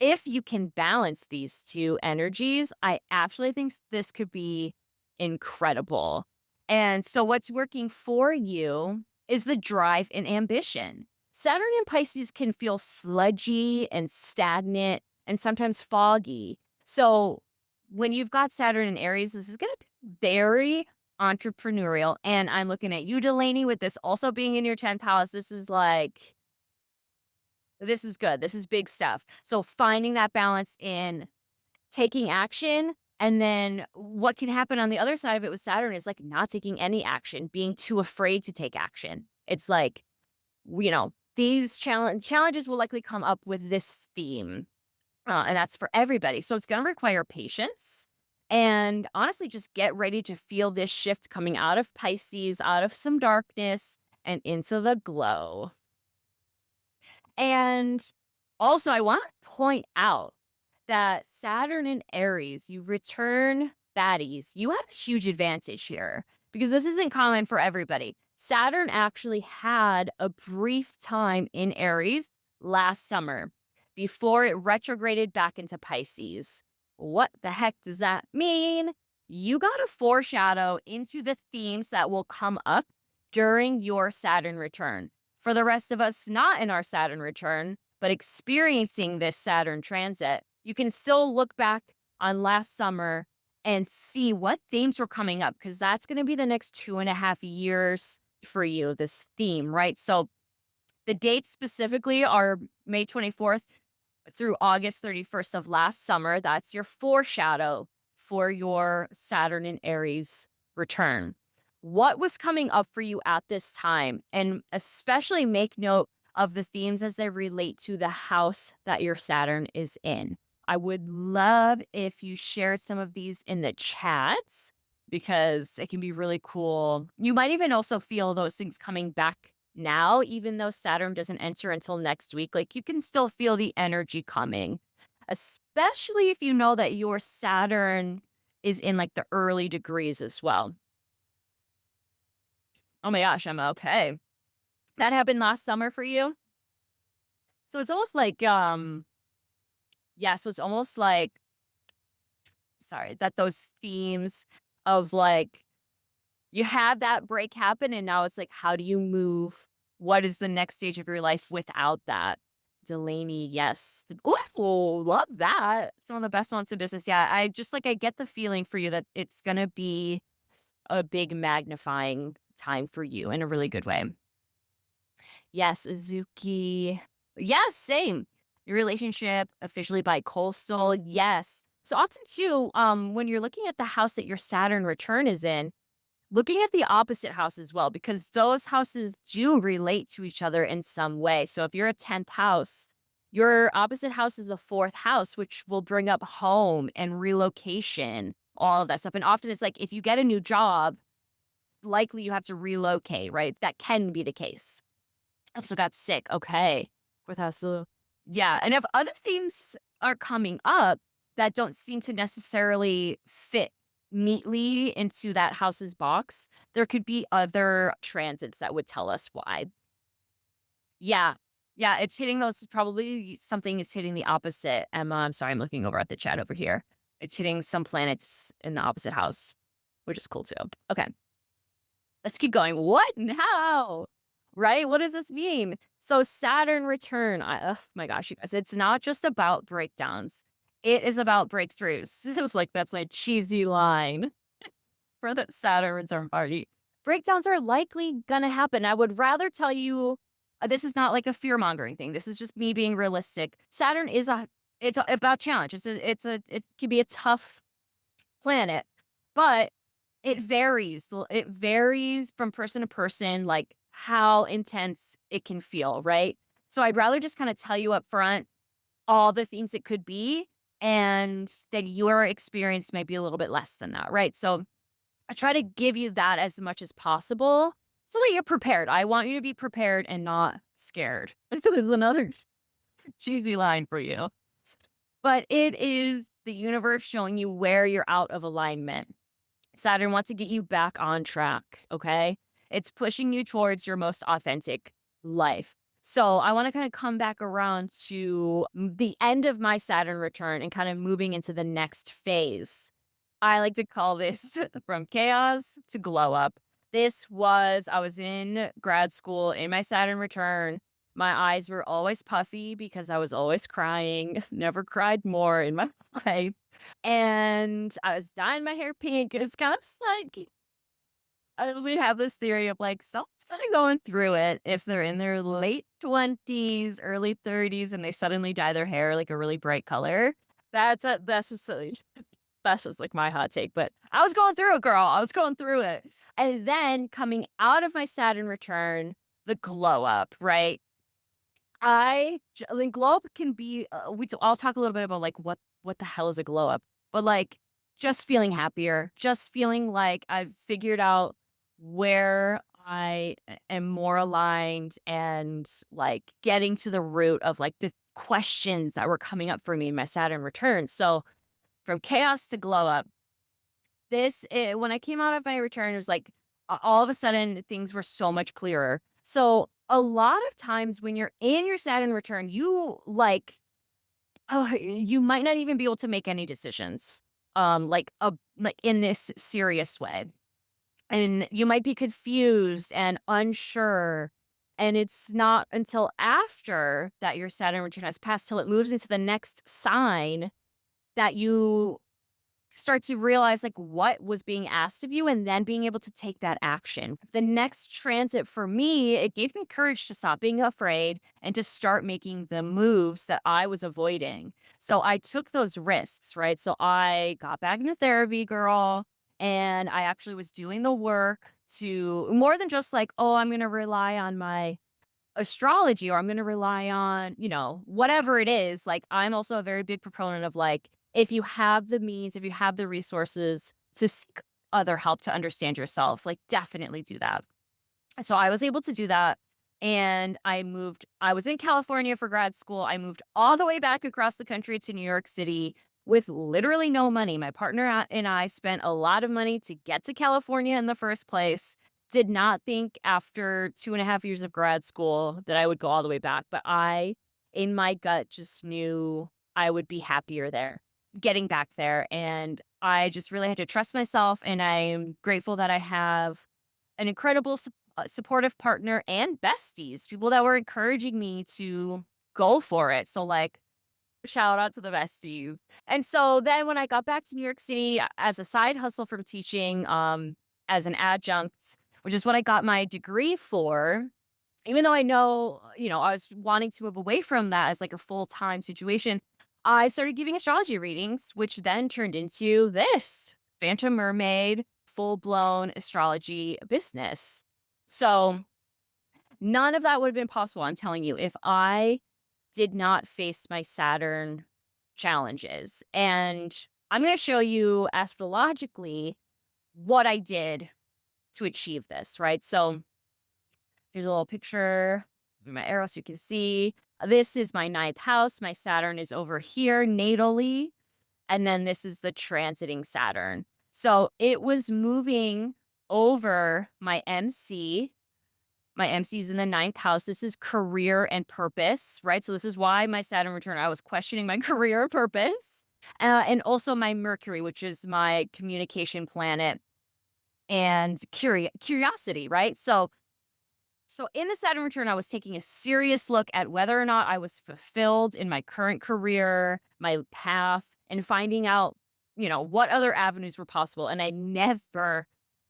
if you can balance these two energies, I actually think this could be incredible. And so, what's working for you is the drive and ambition. Saturn and Pisces can feel sludgy and stagnant and sometimes foggy. So, when you've got Saturn and Aries, this is going to be very entrepreneurial. And I'm looking at you, Delaney, with this also being in your 10th house. This is like, this is good. This is big stuff. So finding that balance in taking action, and then what can happen on the other side of it with Saturn is like not taking any action, being too afraid to take action. It's like, these challenges will likely come up with this theme. And that's for everybody. So it's going to require patience. And honestly, just get ready to feel this shift coming out of Pisces, out of some darkness and into the glow. And also, I want to point out that Saturn and Aries, you return baddies. You have a huge advantage here because this isn't common for everybody. Saturn actually had a brief time in Aries last summer before it retrograded back into Pisces. What the heck does that mean? You got to foreshadow into the themes that will come up during your Saturn return. For the rest of us not in our Saturn return, but experiencing this Saturn transit, you can still look back on last summer and see what themes were coming up because that's going to be the next 2.5 years for you, this theme, right? So the dates specifically are May 24th through August 31st of last summer. That's your foreshadow for your Saturn and Aries return. What was coming up for you at this time? And especially make note of the themes as they relate to the house that your Saturn is in. I would love if you shared some of these in the chats because it can be really cool. You might even also feel those things coming back now, even though Saturn doesn't enter until next week. Like you can still feel the energy coming, especially if you know that your Saturn is in like the early degrees as well. Oh my gosh, I'm okay. That happened last summer for you? So it's almost like, yeah, so it's almost like, sorry, that those themes of like, you have that break happen and now it's like, how do you move? What is the next stage of your life without that? Delaney, yes. Ooh, love that. Some of the best ones in business. Yeah, I just like, I get the feeling for you that it's going to be a big magnifying time for you in a really good way. Yes, Azuki. Yes, same. Your relationship officially bi-coastal. Yes. So often too, when you're looking at the house that your Saturn return is in, looking at the opposite house as well, because those houses do relate to each other in some way. So if you're a 10th house, your opposite house is the fourth house, which will bring up home and relocation, all of that stuff. And often it's like if you get a new job, likely you have to relocate, right? That can be the case. Also got sick. Okay. Fourth house. So yeah. And if other themes are coming up that don't seem to necessarily fit neatly into that house's box, there could be other transits that would tell us why. Yeah. Yeah. It's hitting those, probably something is hitting the opposite. Emma, I'm sorry. I'm looking over at the chat over here. It's hitting some planets in the opposite house, which is cool too. Okay. Let's keep going. What now? Right? What does this mean? So Saturn return. Oh my gosh, you guys, it's not just about breakdowns. It is about breakthroughs. It was like that's my cheesy line for the Saturn return party. Breakdowns are likely gonna happen. I would rather tell you this is not like a fear mongering thing. This is just me being realistic. Saturn is about challenge. It can be a tough planet, but it varies from person to person, like, how intense it can feel, right? So I'd rather just kinda tell you up front all the things it could be, and then your experience might be a little bit less than that, right? So I try to give you that as much as possible so that you're prepared. I want you to be prepared and not scared. There's another cheesy line for you. But it is the universe showing you where you're out of alignment. Saturn wants to get you back on track, okay? It's pushing you towards your most authentic life. So I want to kind of come back around to the end of my Saturn return and kind of moving into the next phase. I like to call this from chaos to glow up. I was in grad school in my Saturn return. My eyes were always puffy because I was always crying. Never cried more in my life. And I was dyeing my hair pink, and it's kind of like we have this theory of like someone's kind of going through it if they're in their late 20s, early 30s, and they suddenly dye their hair like a really bright color. That's just like my hot take. But I was going through it, girl. I was going through it. And then coming out of my Saturn return, the glow up, right? Like glow up can be I'll talk a little bit about like what the hell is a glow up, but like just feeling happier, just feeling like I've figured out where am more aligned and like getting to the root of like the questions that were coming up for me in my Saturn return. So from chaos to glow up, when I came out of my return, it was like all of a sudden things were so much clearer. So a lot of times when you're in your Saturn return, you might not even be able to make any decisions. Like in this serious way. And you might be confused and unsure. And it's not until after that your Saturn return has passed till it moves into the next sign that you start to realize like what was being asked of you and then being able to take that action. The next transit for me, it gave me courage to stop being afraid and to start making the moves that I was avoiding. So I took those risks, right? So I got back into therapy, girl, and I actually was doing the work to more than just like, oh, I'm going to rely on my astrology or I'm gonna rely on, whatever it is, like, I'm also a very big proponent of, like, if you have the means, if you have the resources to seek other help to understand yourself, like, definitely do that. So I was able to do that, and I was in California for grad school. I moved all the way back across the country to New York City with literally no money. My partner and I spent a lot of money to get to California in the first place. Did not think after 2.5 years of grad school that I would go all the way back, but in my gut, just knew I would be happier there, getting back there, and I just really had to trust myself, and I'm grateful that I have an incredible supportive partner and besties, people that were encouraging me to go for it. So, like, shout out to the besties. And so then when I got back to New York City as a side hustle from teaching, as an adjunct, which is what I got my degree for, even though I know, I was wanting to move away from that as like a full-time situation, I started giving astrology readings, which then turned into this Phantom Mermaid full-blown astrology business. So none of that would have been possible, I'm telling you, if I did not face my Saturn challenges. And I'm going to show you astrologically what I did to achieve this, right? So here's a little picture of my arrow so you can see. This is my ninth house. My Saturn is over here natally. And then this is the transiting Saturn. So it was moving over my MC. My MC is in the ninth house. This is career and purpose, right? So this is why my Saturn return, I was questioning my career and purpose. And also my Mercury, which is my communication planet and curiosity, right? So in the Saturn return, I was taking a serious look at whether or not I was fulfilled in my current career, my path, and finding out, what other avenues were possible. And I never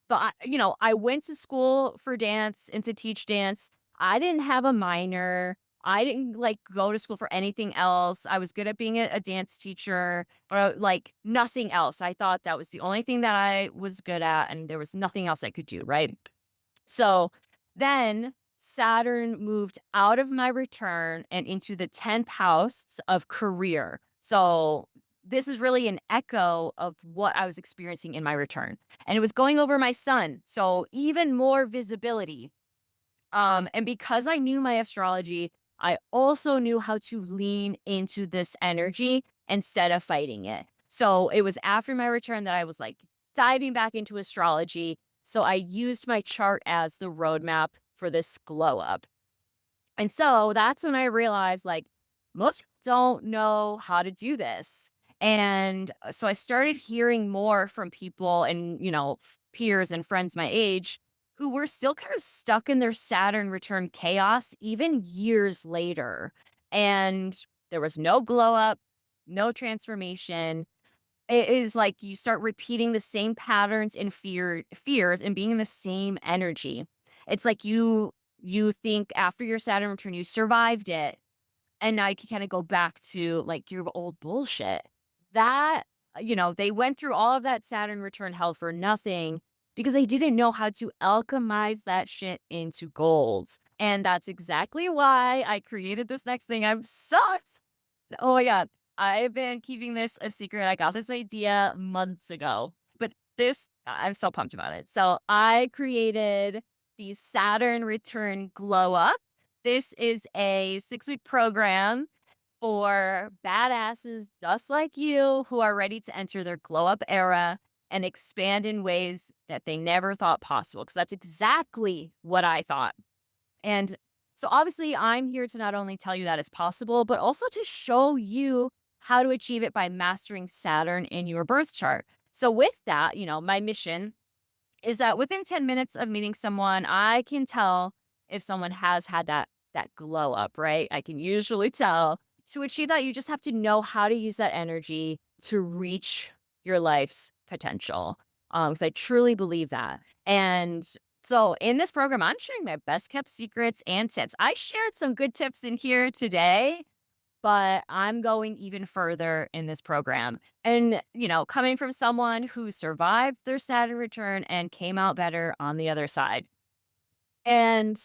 thought, I went to school for dance and to teach dance. I didn't have a minor. I didn't like go to school for anything else. I was good at being a dance teacher, but like nothing else. I thought that was the only thing that I was good at, and there was nothing else I could do, right? So then Saturn moved out of my return and into the 10th house of career. So this is really an echo of what I was experiencing in my return. And it was going over my sun. So even more visibility. And because I knew my astrology, I also knew how to lean into this energy instead of fighting it. So it was after my return that I was like diving back into astrology. So I used my chart as the roadmap for this glow up. And so that's when I realized, like, most people don't know how to do this. And so I started hearing more from people and, peers and friends my age who were still kind of stuck in their Saturn return chaos even years later. And there was no glow up, no transformation. It is like you start repeating the same patterns and fears and being in the same energy. It's like you think after your Saturn return you survived it, and now you can kind of go back to like your old bullshit. That they went through all of that Saturn return hell for nothing because they didn't know how to alchemize that shit into gold. And that's exactly why I created this next thing. I'm so Oh my god. I've been keeping this a secret. I got this idea months ago, but I'm so pumped about it. So I created the Saturn Return Glow-Up. This is a 6-week program for badasses just like you who are ready to enter their glow-up era and expand in ways that they never thought possible. Because that's exactly what I thought. And so obviously, I'm here to not only tell you that it's possible, but also to show you how to achieve it by mastering Saturn in your birth chart. So, with that, my mission is that within 10 minutes of meeting someone, I can tell if someone has had that glow up, right? I can usually tell. To achieve that, you just have to know how to use that energy to reach your life's potential. 'Cause I truly believe that. And so in this program, I'm sharing my best kept secrets and tips. I shared some good tips in here today, but I'm going even further in this program. And, coming from someone who survived their Saturn return and came out better on the other side. And,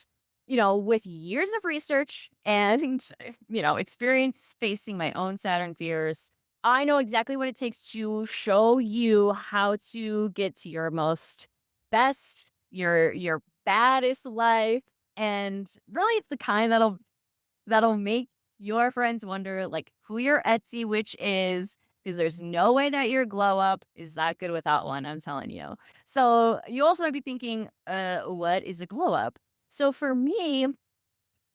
with years of research and, experience facing my own Saturn fears, I know exactly what it takes to show you how to get to your most best, your baddest life. And really it's the kind that'll make your friends wonder, like, who your Etsy witch is, because there's no way that your glow up is that good without one, I'm telling you. So you also might be thinking, what is a glow up? So for me,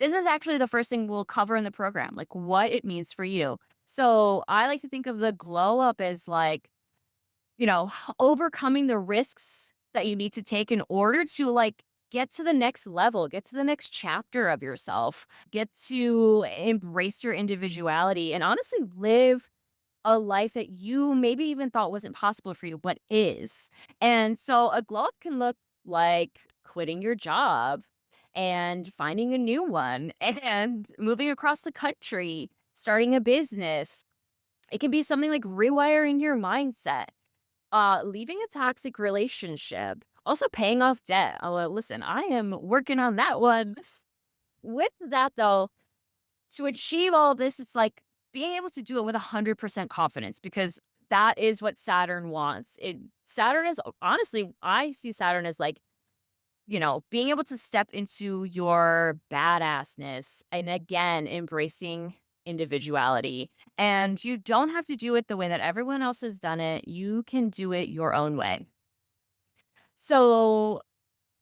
this is actually the first thing we'll cover in the program, like what it means for you. So I like to think of the glow up as like, overcoming the risks that you need to take in order to like get to the next level, get to the next chapter of yourself, get to embrace your individuality and honestly live a life that you maybe even thought wasn't possible for you, but is. And so a glow up can look like quitting your job and finding a new one and moving across the country, starting a business. It can be something like rewiring your mindset, leaving a toxic relationship, also paying off debt. Oh, well, listen, I am working on that one. With that, though, to achieve all of this, it's like being able to do it with 100% confidence because that is what Saturn wants. Saturn is honestly, I see Saturn as like, being able to step into your badassness and again, embracing individuality. And you don't have to do it the way that everyone else has done it. You can do it your own way. So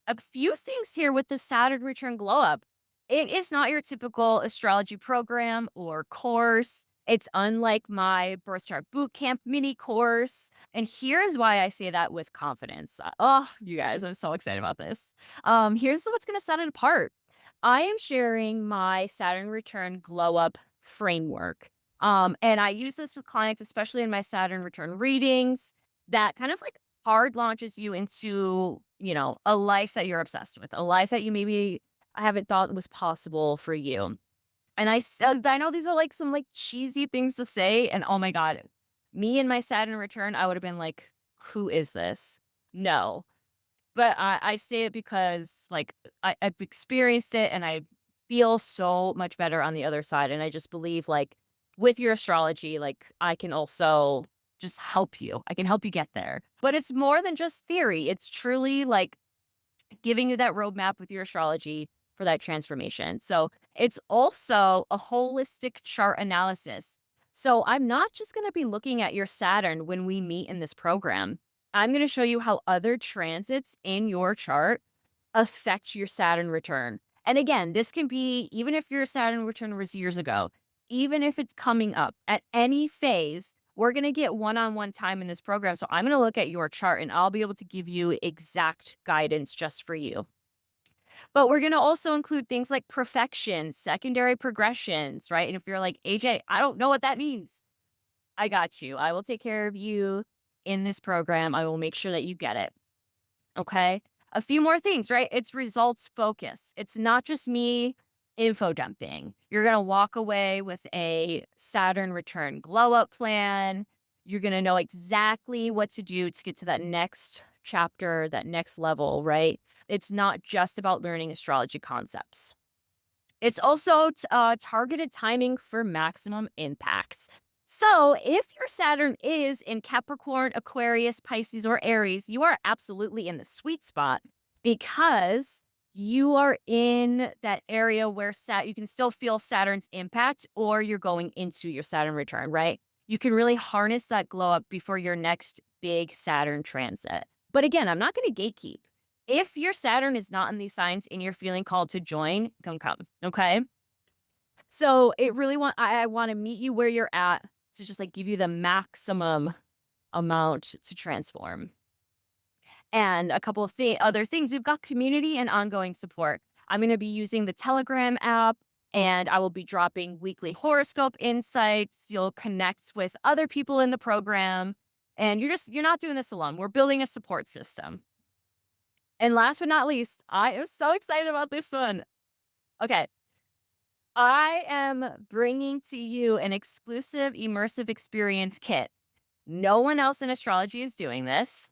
a few things here with the Saturn Return Glow Up. It is not your typical astrology program or course. It's unlike my birth chart boot camp mini course. And here is why I say that with confidence. Oh, you guys, I'm so excited about this. Here's what's going to set it apart. I am sharing my Saturn Return Glow Up framework. And I use this with clients, especially in my Saturn Return readings, that kind of like hard launches you into, a life that you're obsessed with, a life that you maybe haven't thought was possible for you. And I know these are like some like cheesy things to say. And oh my God, me and my Saturn return, I would have been like, who is this? No. But I say it because like I've experienced it and I feel so much better on the other side. And I just believe like with your astrology, like, I can also just help you. I can help you get there. But it's more than just theory. It's truly like giving you that roadmap with your astrology for that transformation. So it's also a holistic chart analysis. So I'm not just going to be looking at your Saturn when we meet in this program. I'm going to show you how other transits in your chart affect your Saturn return. And again, this can be even if your Saturn return was years ago, even if it's coming up at any phase, we're going to get one on one time in this program. So I'm going to look at your chart and I'll be able to give you exact guidance just for you. But we're going to also include things like perfection, secondary progressions, right? And if you're like, AJ, I don't know what that means, I got you. I will take care of you in this program. I will make sure that you get it. Okay. A few more things, right? It's results focus. It's not just me info dumping. You're going to walk away with a Saturn return glow up plan. You're going to know exactly what to do to get to that next chapter, that next level, right? It's not just about learning astrology concepts. It's also targeted timing for maximum impacts. So, if your Saturn is in Capricorn, Aquarius, Pisces, or Aries, you are absolutely in the sweet spot because you are in that area where you can still feel Saturn's impact, or you're going into your Saturn return, right? You can really harness that glow up before your next big Saturn transit. But again, I'm not going to gatekeep. If your Saturn is not in these signs and you're feeling called to join, come, okay? So it really I want to meet you where you're at to just like give you the maximum amount to transform. And a couple of other things, we've got community and ongoing support. I'm going to be using the Telegram app and I will be dropping weekly horoscope insights. You'll connect with other people in the program and you're not doing this alone. We're building a support system. And last but not least, I am so excited about this one. Okay. I am bringing to you an exclusive immersive experience kit. No one else in astrology is doing this.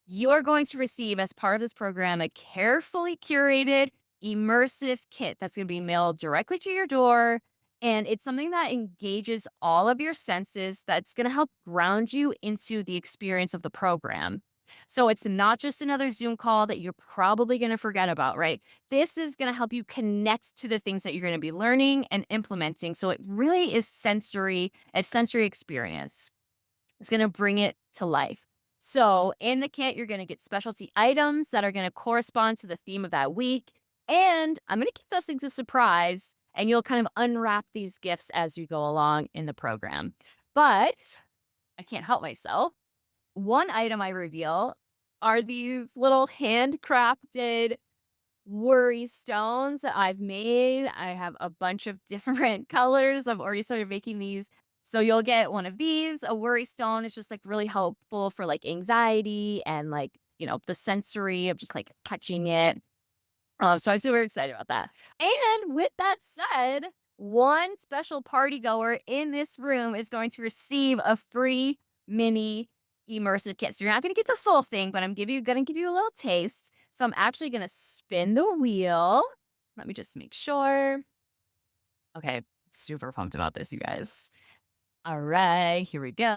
You're going to receive, as part of this program, a carefully curated, immersive kit that's going to be mailed directly to your door. And it's something that engages all of your senses, that's going to help ground you into the experience of the program. So it's not just another Zoom call that you're probably going to forget about, right? This is going to help you connect to the things that you're going to be learning and implementing. So it really is a sensory experience. It's going to bring it to life. So, in the kit, you're going to get specialty items that are going to correspond to the theme of that week. And I'm going to keep those things a surprise, and you'll kind of unwrap these gifts as you go along in the program. But I can't help myself. One item I reveal are these little handcrafted worry stones that I've made. I have a bunch of different colors. I've already started making these. So you'll get one of these. A worry stone is just like really helpful for like anxiety and like, the sensory of just like touching it. So I'm super excited about that. And with that said, one special party goer in this room is going to receive a free mini immersive kit. So you're not going to get the full thing, but going to give you a little taste. So I'm actually going to spin the wheel. Let me just make sure. Okay, super pumped about this, you guys. All right, here we go.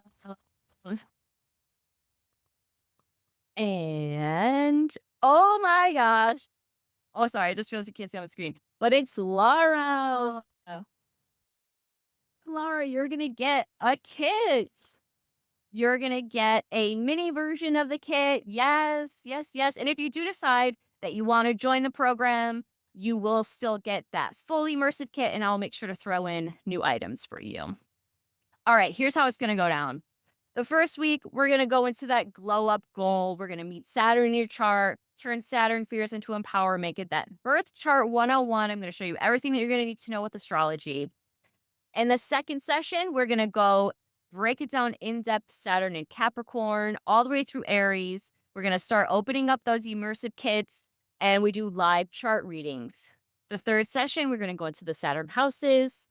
And oh my gosh. Oh, sorry, I just realized you can't see on the screen, but it's Laura. Oh. Laura, you're gonna get a kit. You're gonna get a mini version of the kit. Yes, yes, yes. And if you do decide that you want to join the program, you will still get that full immersive kit, and I'll make sure to throw in new items for you. All right, here's how it's gonna go down. The first week, we're going to go into that glow up goal. We're going to meet Saturn in your chart, turn Saturn fears into empower, make it that birth chart 101. I'm going to show you everything that you're going to need to know with astrology. In the second session, we're going to go break it down in depth, Saturn in Capricorn, all the way through Aries. We're going to start opening up those immersive kits and we do live chart readings. The third session, we're going to go into the Saturn houses,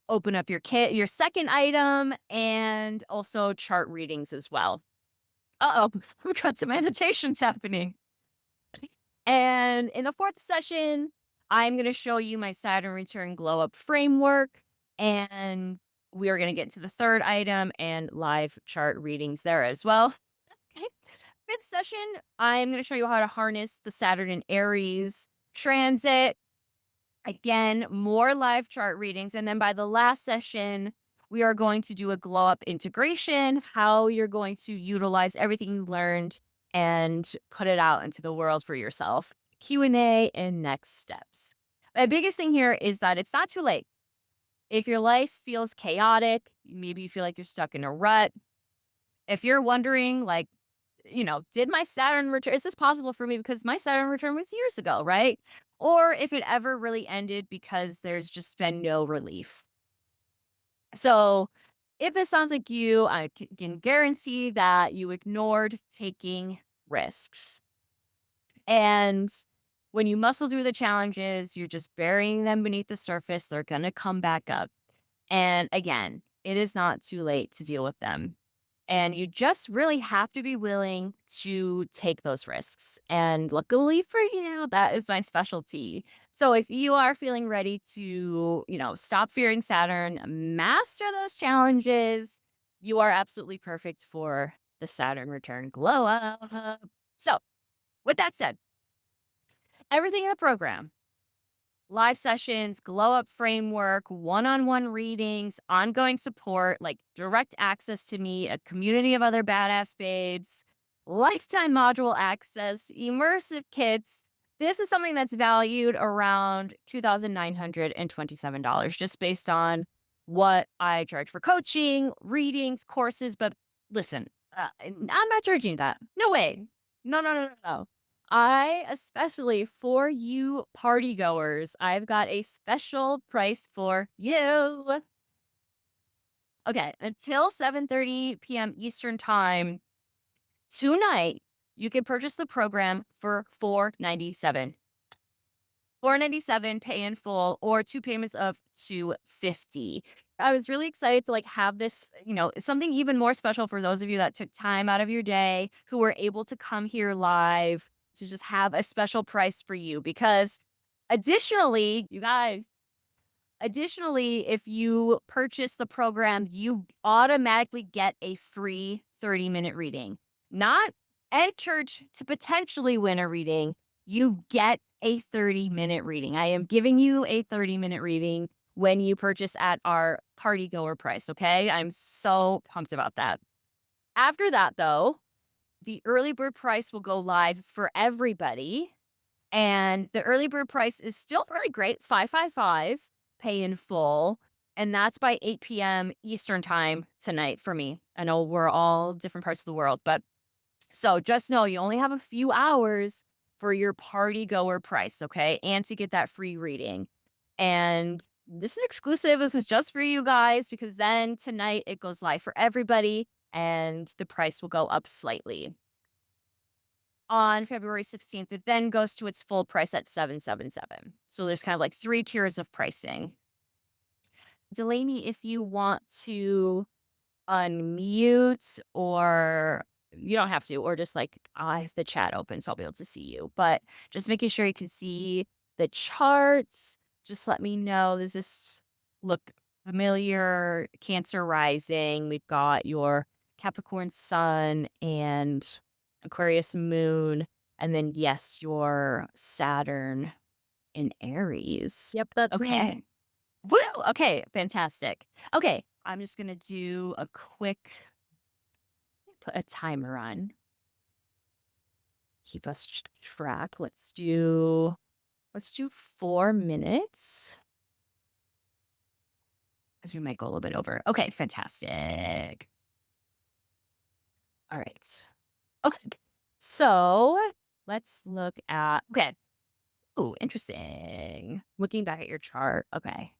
open up your kit, your second item, and also chart readings as well. Uh-oh, we've got some annotations happening. And in the fourth session, I'm going to show you my Saturn Return Glow-Up framework. And We are going to get to the third item and live chart readings there as well. Okay. Fifth session, I'm going to show you how to harness the Saturn and Aries transit. Again, more live chart readings. And then by the last session, we are going to do a glow up integration, how you're going to utilize everything you learned and put it out into the world for yourself. Q&A and next steps. The biggest thing here is that it's not too late. If your life feels chaotic, maybe you feel like you're stuck in a rut. If you're wondering, like, did my Saturn return? Is this possible for me? Because my Saturn return was years ago, right? Or if it ever really ended because there's just been no relief. So, if this sounds like you, I can guarantee that you ignored taking risks. And when you muscle through the challenges, you're just burying them beneath the surface. They're going to come back up. And again, it is not too late to deal with them. And you just really have to be willing to take those risks. And luckily for you, that is my specialty. So if you are feeling ready to, stop fearing Saturn, master those challenges, you are absolutely perfect for the Saturn Return Glow-Up. So with that said, everything in the program, live sessions, glow up framework, one-on-one readings, ongoing support, like direct access to me, a community of other badass babes, lifetime module access, immersive kits. This is something that's valued around $2,927 just based on what I charge for coaching, readings, courses. But listen, I'm not charging you that. No way. No, no, no, no, no. Especially for you party goers, I've got a special price for you. Okay, until 7:30 p.m. Eastern time tonight, you can purchase the program for 497. 497 pay in full or two payments of 250. I was really excited to have this, something even more special for those of you that took time out of your day who were able to come here live to just have a special price for you because additionally, you guys, additionally, if you purchase the program, you automatically get a free 30-minute reading. Not entered to potentially win a reading. You get a 30-minute reading. I am giving you a 30-minute reading when you purchase at our party goer price. Okay. I'm so pumped about that. After that, though, the early bird price will go live for everybody. And the early bird price is still really great, 555 pay in full, and that's by 8 p.m. Eastern time tonight for me. I know we're all different parts of the world, but so just know you only have a few hours for your party goer price, okay? And to get that free reading. And this is exclusive. This is just for you guys because then tonight it goes live for everybody and the price will go up slightly on February 16th, it then goes to its full price at 777. So there's kind of like three tiers of pricing. Delaney, if you want to unmute or you don't have to, or just I have the chat open, so I'll be able to see you. But just making sure you can see the charts. Just let me know. Does this look familiar? Cancer rising. We've got your Capricorn sun and Aquarius moon. And then, yes, your Saturn in Aries. Yep, that's me. Okay. Woo! Okay, fantastic. Okay, I'm just gonna do a quick put a timer on. Keep us track. Let's do 4 minutes. Because we might go a little bit over. Okay, fantastic. All right. Okay. So let's look at okay. Ooh, interesting. Looking back at your chart. Okay.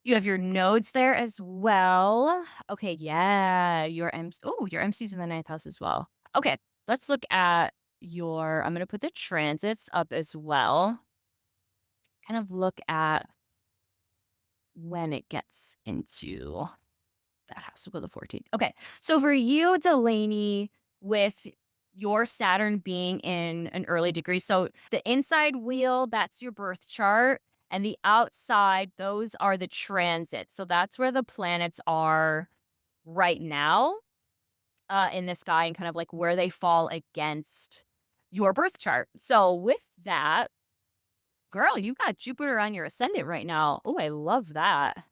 You have your nodes there as well. Okay, yeah, your MC's in the ninth house as well. Okay, let's look at I'm gonna put the transits up as well. Kind of look at when it gets into that house. We'll go the 14th. Okay, so for you, Delaney, with your Saturn being in an early degree, so the inside wheel, that's your birth chart. And the outside, those are the transits. So that's where the planets are right now in the sky and kind of like where they fall against your birth chart. So with that, girl, you got Jupiter on your ascendant right now. Oh, I love that.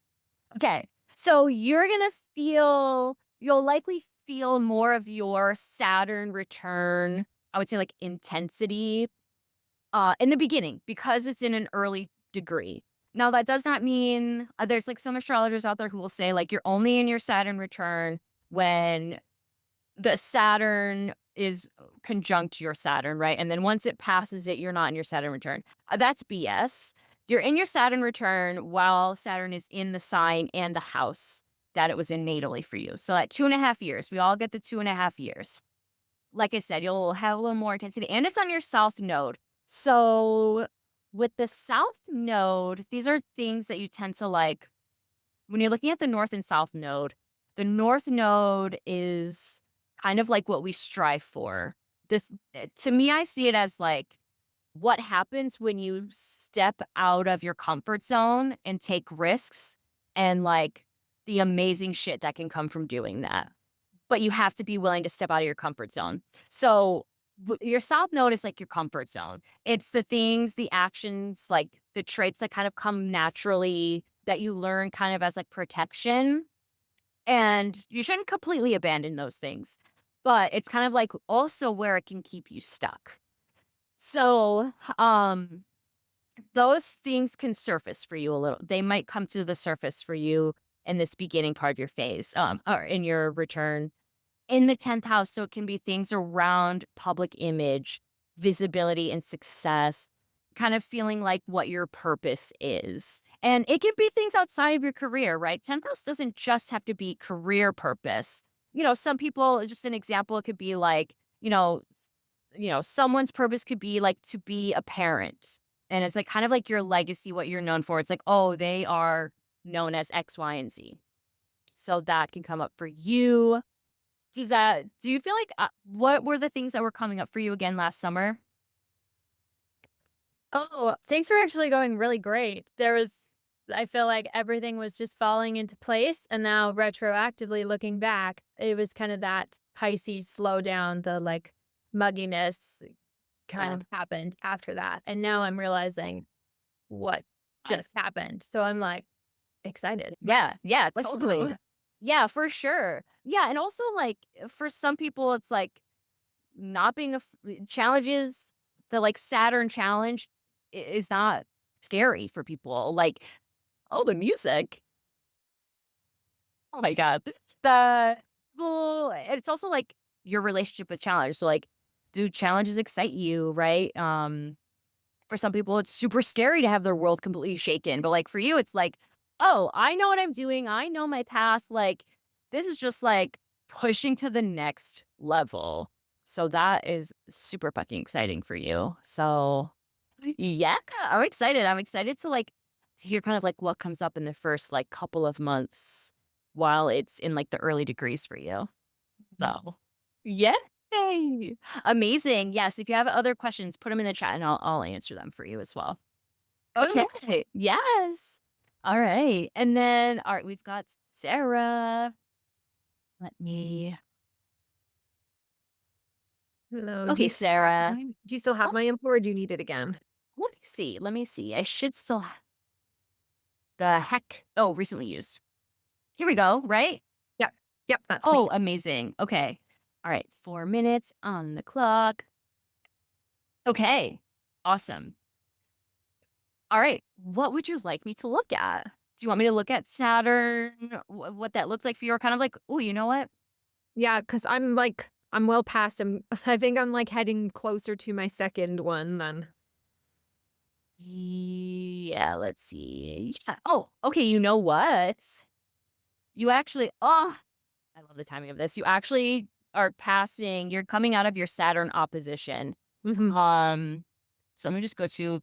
Okay. So you're going to you'll likely feel more of your Saturn return, I would say like intensity in the beginning because it's in an early degree. Now, that does not mean there's like some astrologers out there who will say like you're only in your Saturn return when the Saturn is conjunct your Saturn, right? And then once it passes it, you're not in your Saturn return. That's BS. You're in your Saturn return while Saturn is in the sign and the house that it was in natally for you. So at 2.5 years, we all get the 2.5 years. Like I said, you'll have a little more intensity and it's on your south node. So with the south node, these are things that you tend to like when you're looking at the north and south node. The north node is kind of like what we strive for. To me, I see it as like what happens when you step out of your comfort zone and take risks and like the amazing shit that can come from doing that. But you have to be willing to step out of your comfort zone. So your south node is like your comfort zone. It's the things, the actions, like the traits that kind of come naturally that you learn kind of as like protection. And you shouldn't completely abandon those things. But it's kind of like also where it can keep you stuck. So, those things can surface for you a little. They might come to the surface for you in this beginning part of your phase, or in your return in the 10th house. So it can be things around public image, visibility, and success, kind of feeling like what your purpose is. And it can be things outside of your career, right? 10th house doesn't just have to be career purpose. Some people, just an example, it could be like, someone's purpose could be like to be a parent. And it's like kind of like your legacy, what you're known for. It's like, oh, they are known as X, Y, and Z. So that can come up for you. Do you feel like what were the things that were coming up for you again last summer? Oh, things were actually going really great. I feel like everything was just falling into place. And now, retroactively looking back, it was kind of that Pisces slowdown, the like mugginess kind Yeah. of happened after that. And now I'm realizing what I just happened. So I'm like excited. Yeah, yeah, Let's totally. go. Yeah, for sure. Yeah, and also, like, for some people, it's, like, not being challenges, the, like, Saturn challenge is not scary for people, like, "Oh, the music? Oh my god." The well, it's also, like, your relationship with challenge, so, like, do challenges excite you, right? For some people, it's super scary to have their world completely shaken, but, like, for you, it's like, "Oh, I know what I'm doing, I know my path," like, this is just, like, pushing to the next level. So that is super fucking exciting for you. So, yeah, I'm excited to, like, to hear kind of, like, what comes up in the first, like, couple of months while it's in, like, the early degrees for you. So, yay! Amazing. Yes, if you have other questions, put them in the chat and I'll answer them for you as well. Cool. Okay. Yes. All right. And then, all right, we've got Sarah. Let me. Hello. Okay, Sarah. Do you still have Oh, my info or do you need it again? let me see. Let me see. I should still. The heck. Oh, recently used. Here we go. Right. Yep. Yep, that's me. Oh, amazing. Okay. All right. 4 minutes on the clock. Okay. Awesome. All right. What would you like me to look at? Do you want me to look at Saturn? What that looks like for you? Or kind of like, oh, you know what? Yeah, because I'm well past I think I'm like heading closer to my second one then. Yeah, let's see. Yeah. Oh, okay. You know what? You actually, I love the timing of this. You actually are passing, you're coming out of your Saturn opposition. Mhm. So let me just go to,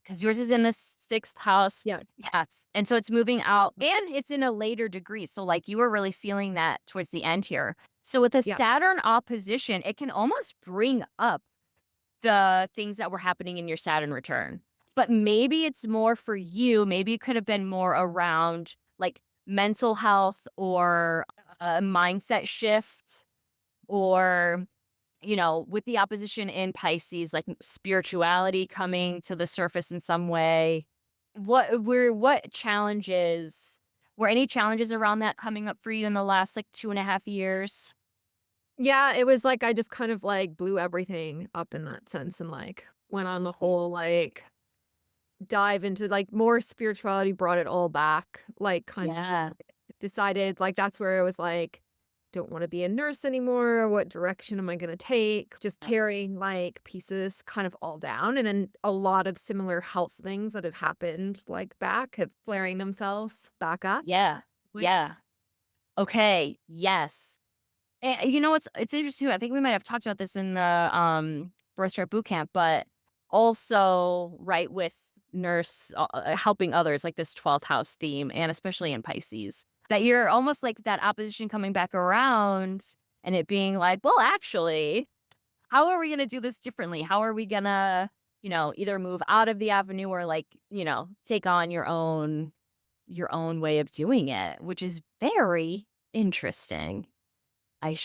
because yours is in the sixth house. Yeah. Yeah. And so it's moving out and it's in a later degree. So, like, you were really feeling that towards the end here. So, with a Yeah. Saturn opposition, it can almost bring up the things that were happening in your Saturn return. but maybe it's more for you. Maybe it could have been more around like mental health or a mindset shift or, with the opposition in Pisces, like spirituality coming to the surface in some way. What challenges were any challenges around that coming up for you in the last like 2.5 years? Yeah, it was like I just kind of, like, blew everything up in that sense and, like, went on the whole, like, dive into, like, more spirituality, brought it all back, like, kind of Yeah. decided, like, that's where I was like, "Don't wanna be a nurse anymore, what direction am I gonna take?" Just tearing, like, pieces kind of all down, and then a lot of similar health things that had happened, like, back have flaring themselves back up. Yeah. Like Yeah. Okay. Yes. And it's interesting too, I think we might have talked about this in the, Birth Chart boot camp, but also, right, with nurse, helping others, like this 12th house theme, and especially in Pisces, that you're almost like that opposition coming back around and it being like, "Well, actually, how are we gonna do this differently? How are we gonna, either move out of the avenue or like, take on your own way of doing it," which is very interesting. I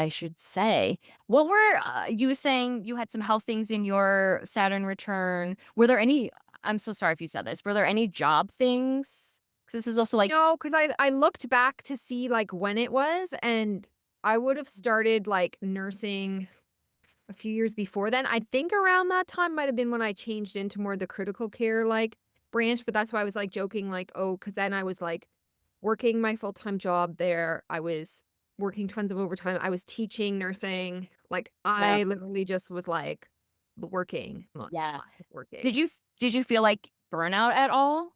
should say. What were, you were saying you had some health things in your Saturn return. Were there any I'm so sorry if you said this. Were there any job things? Because this is also like no, because I looked back to see, like, when it was, and I would have started, like, nursing a few years before then. I think around that time might have been when I changed into more the critical care, like, branch, but that's why I was, like, joking, like, "Oh," because then I was, like, working my full-time job there. I was working tons of overtime. I was teaching nursing. Like, yeah, I literally just was, like, working yeah. nonstop, working. Did you feel like burnout at all?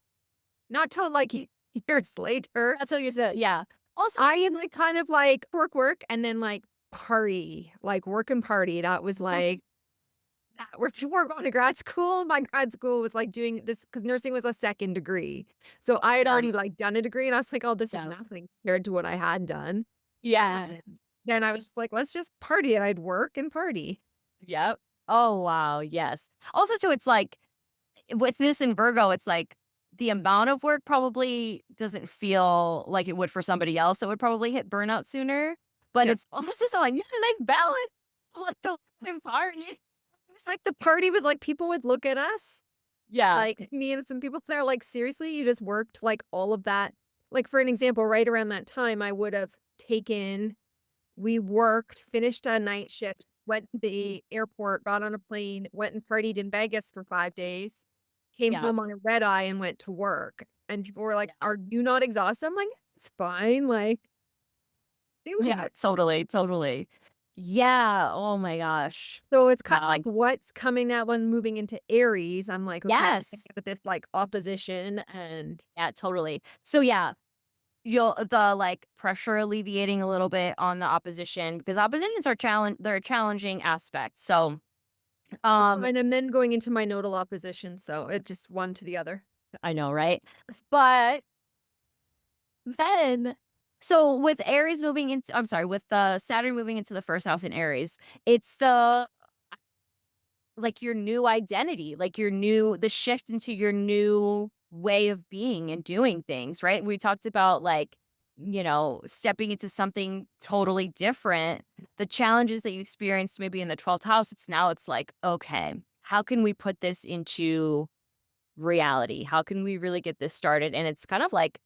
Not till, like, years later. That's what you said, yeah. Also I had, like, kind of, like, work, and then, like, party, like, work and party. That was, like that where people were going to grad school. My grad school was, like, doing this because nursing was a second degree. So I had yeah, already, like, done a degree, and I was like, "Oh, this is yeah, nothing compared to what I had done." yeah, And then I was just like, "Let's just party," and I'd work and party. yep. Oh, wow, yes. Also, too, it's like with this in Virgo, it's like the amount of work probably doesn't feel like it would for somebody else that would probably hit burnout sooner, but Yeah. it's almost just like, "Yeah, nice balance. Let the fucking party." It was like the party was like people would look at us, Yeah, like, me and some people there, like, "Seriously? You just worked, like, all of that?" Like, for an example, right around that time, I would have taken we worked, finished a night shift, went to the airport, got on a plane, went and partied in Vegas for 5 days, came yeah, home on a red eye and went to work, and people were like, yeah. "Are you not exhausted?" I'm like, "It's fine, like, do Yeah, it." totally, totally. Yeah, oh my gosh. So it's kinda Wow. like what's coming now when moving into Aries, I'm like, "Okay, Yes. with this, like, opposition and" Yeah, totally. So, yeah, you'll the, like, pressure alleviating a little bit on the opposition because oppositions are they're a challenging aspect. So, it's um fine, and then going into my nodal opposition, so it just one to the other. I know, right? But then so with Aries moving into I'm sorry, with the Saturn moving into the first house in Aries, it's like your new identity, like the shift into your new way of being and doing things, right? We talked about like, stepping into something totally different. The challenges that you experienced maybe in the 12th house, it's like, okay, how can we put this into reality? How can we really get this started? And it's kind of like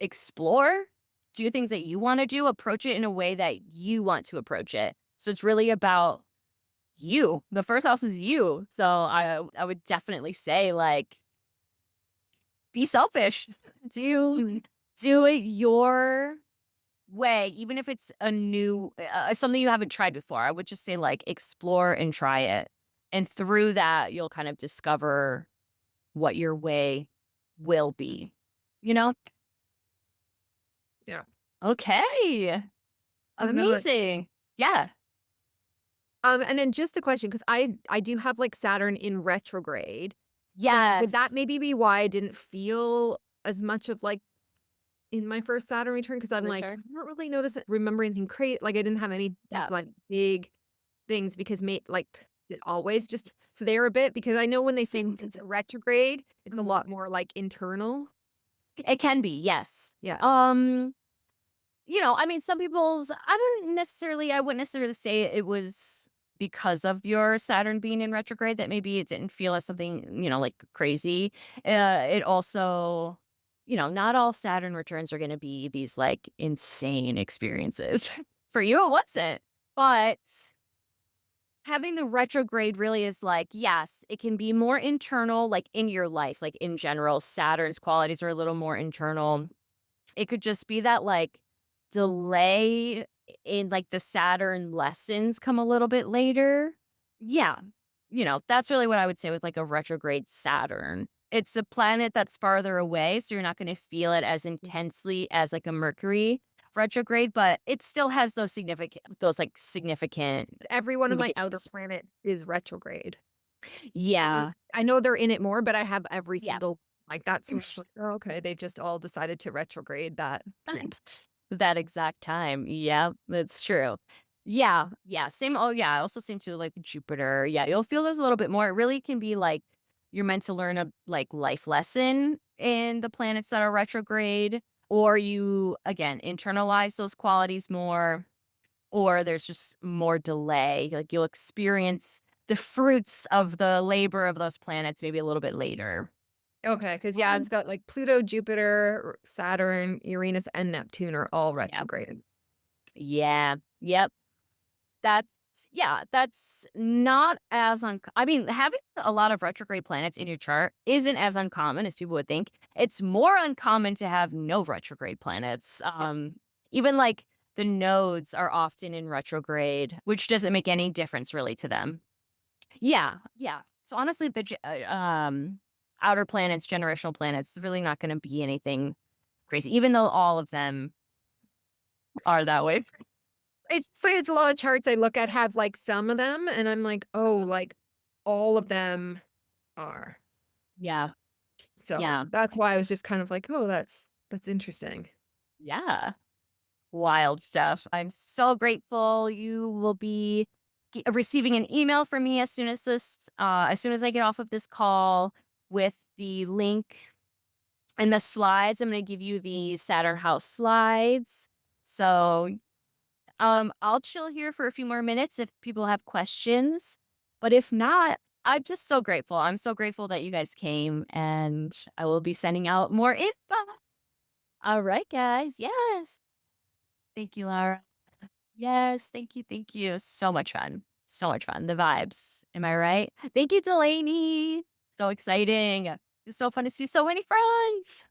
explore, do things that you want to do, approach it in a way that you want to approach it. So it's really about you. The first house is you. So I would definitely say like be selfish. Do do it your way, even if it's a new something you haven't tried before. I would just say like explore and try it. And through that you'll kind of discover what your way will be. You know? Yeah. Okay. No, it's Amazing. Yeah. and then just a question, because I do have, like, Saturn in retrograde, so would that Yes. maybe be why I didn't feel as much of, like, in my first Saturn return? Because 'Cause I'm For like, sure. I don't really remember anything like, I didn't have any, Yeah. like, big things because like, it always just there a bit? Because I know when they say it's a retrograde, it's a Mhm. lot more, like, internal. It can be, yes. Yeah. I mean, some people's I wouldn't necessarily say it was because of your Saturn being in retrograde that maybe it didn't feel as something, like crazy. It also, not all Saturn returns are going to be these like insane experiences. For you, it wasn't. But having the retrograde really is like, yes, it can be more internal, like in your life, like in general. Saturn's qualities are a little more internal. It could just be that, like, delay in, like, the Saturn lessons come a little bit later. Yeah. That's really what I would say with, like, a retrograde Saturn. It's a planet that's farther away, so you're not gonna feel it as intensely as, like, a Mercury retrograde, but it still has like, significant Every one of my outer implications. planet is retrograde. And Yeah. I know they're in it more, but I have every Yeah. single like, that's oh, okay, they've just all decided to retrograde that. That exact time. Yeah, that's true. Yeah, yeah, same I also seem to like Jupiter. Yeah, you'll feel those a little bit more. It really can be like you're meant to learn a like life lesson in the planets that are retrograde, or you again internalize those qualities more, or there's just more delay. Like you'll experience the fruits of the labor of those planets maybe a little bit later. Okay, because yeah, it's got, like, Pluto, Jupiter, Saturn, Uranus, and Neptune are all Yeah. retrograde. Yeah. Yep. That's that's not as I mean, having a lot of retrograde planets in your chart isn't as uncommon as people would think. It's more uncommon to have no retrograde planets. Yeah. Even like the nodes are often in retrograde, which doesn't make any difference really to them. Yeah, yeah. So honestly, outer planets, generational planets, is really not going to be anything crazy, even though all of them are that way. It's a lot of charts I look at have, like, some of them, and I'm like, "Oh, like, all of them are." Yeah, So, yeah, that's why I was just kind of like, "Oh, that's interesting." yeah. Wild stuff. I'm so grateful. You will be receiving an email from me as soon as I get off of this call with the link and the slides. I'm going to give you the Saturn house slides. So, I'll chill here for a few more minutes if people have questions. But if not, I'm just so grateful. I'm so grateful that you guys came and I will be sending out more info. All right, guys. Yes. Thank you, Laura. Yes, thank you, thank you. So much fun. So much fun. The vibes. Am I right? Thank you, Delaney. So exciting. It's so fun to see so many friends.